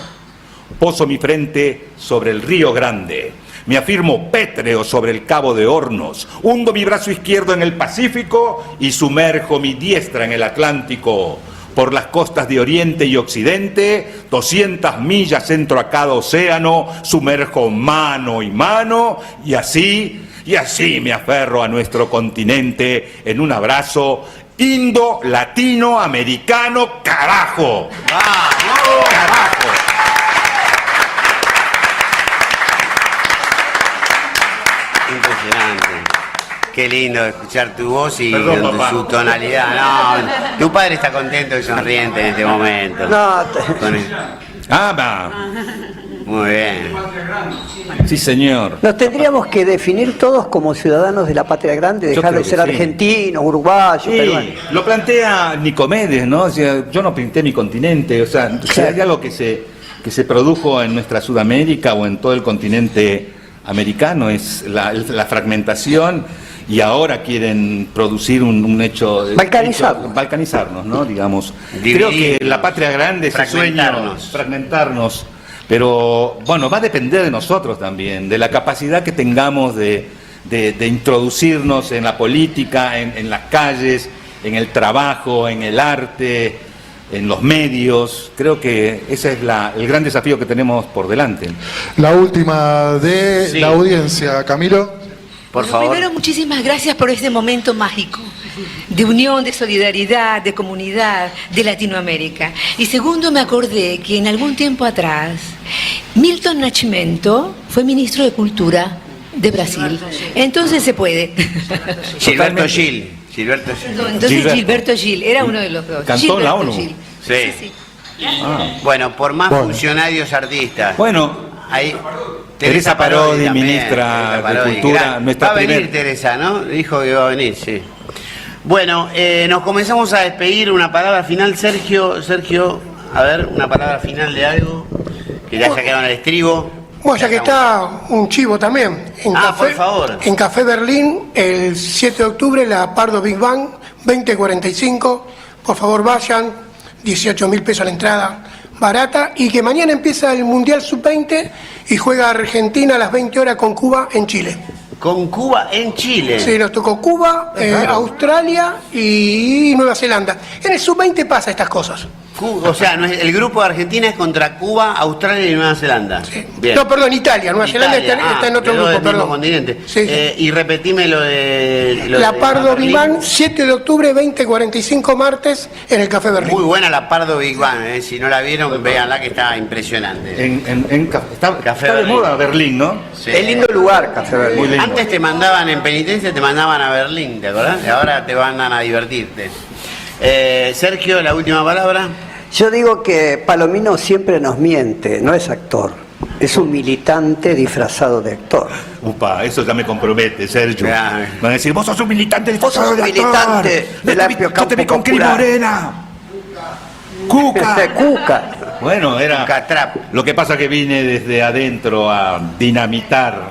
Poso mi frente sobre el Río Grande, me afirmo pétreo sobre el Cabo de Hornos, hundo mi brazo izquierdo en el Pacífico y sumerjo mi diestra en el Atlántico. Por las costas de Oriente y Occidente, 200 millas entro a cada océano, sumerjo mano y mano, y así me aferro a nuestro continente en un abrazo indo-latinoamericano, carajo. ¡Vamos! ¡Carajo! Impresionante. Qué lindo escuchar tu voz y su tonalidad. No, tu padre está contento y sonriente en este momento. No, muy bien. Sí, señor. Nos tendríamos que definir todos como ciudadanos de la patria grande, dejar de ser argentinos, uruguayos, peruanos. Lo plantea Nicomedes, ¿no? O sea, yo no pinté mi continente, o sea, si hay algo que se produjo en nuestra Sudamérica o en todo el continente americano es la fragmentación, y ahora quieren producir un hecho... balcanizarnos, ¿no? Digamos. Creo que la patria grande, ese sueño, fragmentarnos, pero bueno, va a depender de nosotros también, de la capacidad que tengamos de introducirnos en la política, en las calles, en el trabajo, en el arte, en los medios. Creo que ese es el gran desafío que tenemos por delante. La última de la audiencia, Camilo. Por favor. Primero, muchísimas gracias por este momento mágico de unión, de solidaridad, de comunidad, de Latinoamérica. Y segundo, me acordé que en algún tiempo atrás Milton Nascimento fue ministro de Cultura de Brasil. Entonces se puede. Gilberto Gil. Entonces Gilberto Gil era uno de los dos. Cantó en la ONU. Gil. Sí. Bueno, por más funcionarios artistas. Bueno, ahí Teresa Parodi, ministra de Cultura. Va a venir Teresa, ¿no? Dijo que iba a venir, sí. Bueno, nos comenzamos a despedir. Una palabra final, Sergio, a ver, una palabra final de algo que ya se quedó en el estribo. Bueno, ya que está un chivo también. Por favor. En Café Berlín, el 7 de octubre, la Pardo Big Bang, 20:45. Por favor, vayan. 18.000 pesos la entrada, barata. Y que mañana empieza el Mundial Sub-20 y juega Argentina a las 20 horas con Cuba en Chile. ¿Con Cuba en Chile? Sí, nos tocó Cuba, Australia y Nueva Zelanda. En el Sub-20 pasa estas cosas. O sea, el grupo de Argentina es contra Cuba, Australia y Nueva Zelanda. Sí. Bien. No, perdón, Italia. Nueva Zelanda está en otro grupo, perdón. Continente. Sí. Y repetime lo de... La Pardo Big Bang, 7 de octubre, 20:45, martes, en el Café Berlín. Muy buena la Pardo Big Bang, si no la vieron, véanla que está impresionante. Está de moda Berlín, ¿no? Sí. Es lindo lugar, Café Berlín. Antes te mandaban en penitencia, te mandaban a Berlín, ¿te acordás? Y ahora te mandan a divertirte. Sergio, la última palabra. Yo digo que Palomino siempre nos miente, no es actor. Es un militante disfrazado de actor. Upa, eso ya me compromete, Sergio. Claro. Van a decir, vos sos un militante disfrazado de actor. Yo te vi con Cris Morena. Cuca. Bueno, era... Lo que pasa que vine desde adentro a dinamitar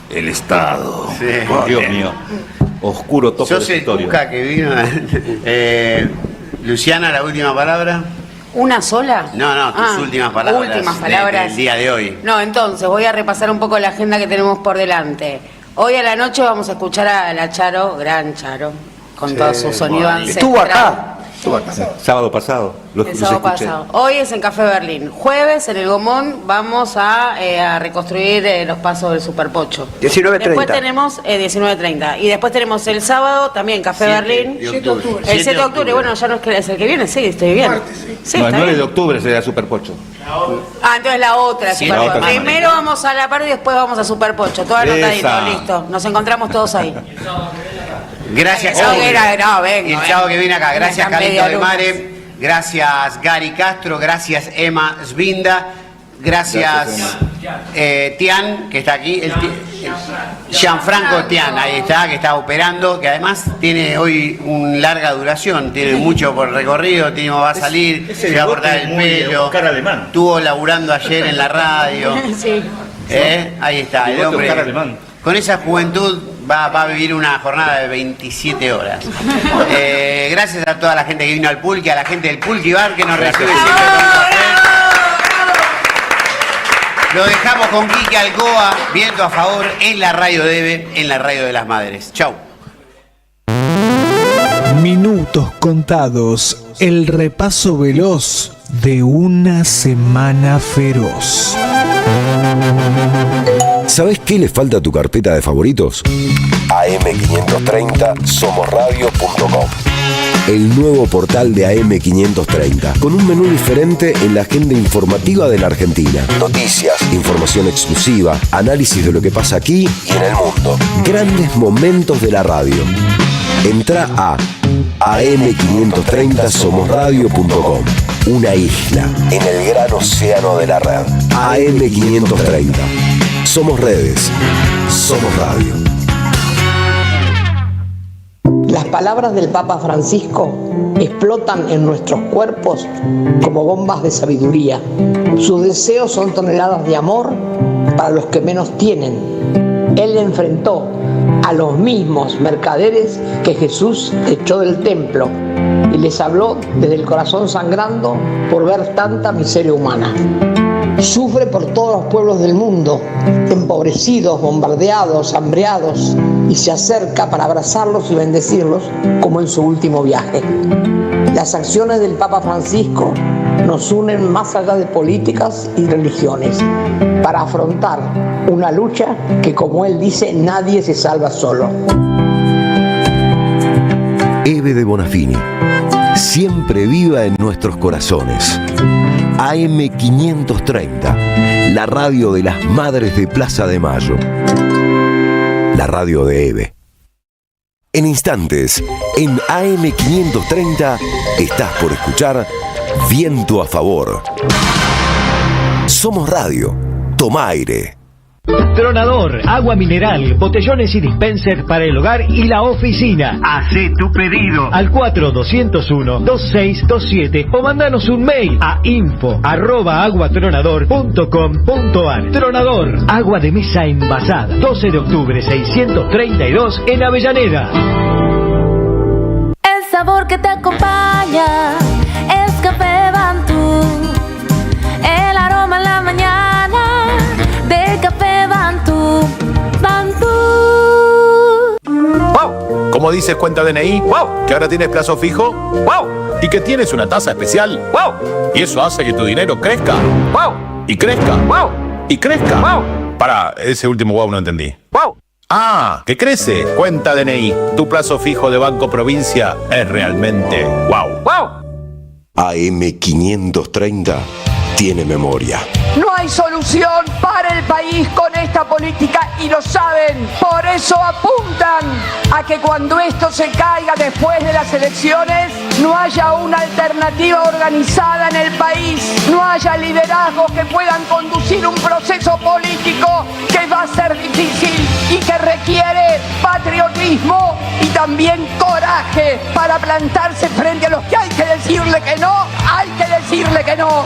el Estado. Sí. Dios mío. Oscuro toque de historia. Cuca que vino. Luciana, la última palabra. ¿Una sola? No, tus últimas palabras. Últimas palabras. Del día de hoy. No, entonces voy a repasar un poco la agenda que tenemos por delante. Hoy a la noche vamos a escuchar a la Charo, gran Charo, con todo su sonido ancestral. Estuvo acá. Sábado pasado. El sábado pasado. Hoy es en Café Berlín. Jueves en el Gomón vamos a reconstruir los pasos del Superpocho. 19:30. Después tenemos 19:30. Y después tenemos el sábado también Café Berlín. 7 de octubre. El 7 de octubre. Bueno, ya no es que es el que viene, sí, estoy bien. Sí, No, el está 9 bien. de octubre será Superpocho. Entonces la otra. Sí, Superpocho. la otra. Primero vamos a la parte y después vamos a Superpocho. Todo anotadito, Esa. listo. Nos encontramos todos ahí. Gracias. El sábado que viene acá. Gracias, Están Carlito de medio Mare. Gracias, Gary Castro. Gracias, Emma Svinda. Gracias, Tian, que está aquí. Gianfranco Tian, ahí está, que está operando, que además tiene hoy una larga duración, tiene mucho por recorrido, va a salir, se va a cortar el pelo. Estuvo laburando ayer en la radio. Sí. Ahí está, el hombre. Con esa juventud va a vivir una jornada de 27 horas. Gracias a toda la gente que vino al Pulqui, a la gente del Pulqui Bar que nos recibe siempre con un café. Lo dejamos con Quique Alcoa, viento a favor, en la radio de Eve, en la radio de las madres. Chau. Minutos contados, el repaso veloz de una semana feroz. ¿Sabes qué le falta a tu carpeta de favoritos? AM530 somosradio.com. El nuevo portal de AM530, con un menú diferente en la agenda informativa de la Argentina. Noticias, información exclusiva, análisis de lo que pasa aquí y en el mundo. Grandes momentos de la radio. Entra a am530 somosradio.com. Una isla en el gran océano de la red. AM530. Somos redes. Somos radio. Las palabras del Papa Francisco explotan en nuestros cuerpos como bombas de sabiduría. Sus deseos son toneladas de amor para los que menos tienen. Él enfrentó a los mismos mercaderes que Jesús echó del templo y les habló desde el corazón sangrando por ver tanta miseria humana. Sufre por todos los pueblos del mundo, empobrecidos, bombardeados, hambreados, y se acerca para abrazarlos y bendecirlos como en su último viaje. Las acciones del Papa Francisco nos unen más allá de políticas y religiones para afrontar una lucha que, como él dice, nadie se salva solo. Eve de Bonafini, siempre viva en nuestros corazones. AM530, la radio de las madres de Plaza de Mayo. La radio de Eve. En instantes, en AM530, estás por escuchar Viento a Favor. Somos radio. Toma aire. Tronador, agua mineral, botellones y dispensers para el hogar y la oficina. Hacé tu pedido al 4201-2627 o mandanos un mail a info@aguatronador.com.ar. Tronador, agua de mesa envasada. 12 de octubre 632 en Avellaneda. El sabor que te acompaña es Café Bantú. El aroma en la mañana de Café Bantú. Bantú. ¡Wow! ¿Cómo dices cuenta DNI? ¡Wow! ¿Que ahora tienes plazo fijo? ¡Wow! ¿Y que tienes una tasa especial? ¡Wow! Y eso hace que tu dinero crezca. ¡Wow! Y crezca. ¡Wow! Y crezca. ¡Wow! Pará, ese último wow no entendí. ¡Wow! Ah, que crece. Cuenta DNI. Tu plazo fijo de Banco Provincia es realmente wow. ¡Wow! AM530 tiene memoria. No hay solución para el país con esta política y lo saben. Por eso apuntan a que cuando esto se caiga después de las elecciones, no haya una alternativa organizada en el país, no haya liderazgos que puedan conducir un proceso político que va a ser difícil y que requiere patriotismo y también coraje para plantarse frente a los que hay que decirle que no, hay que decirle que no.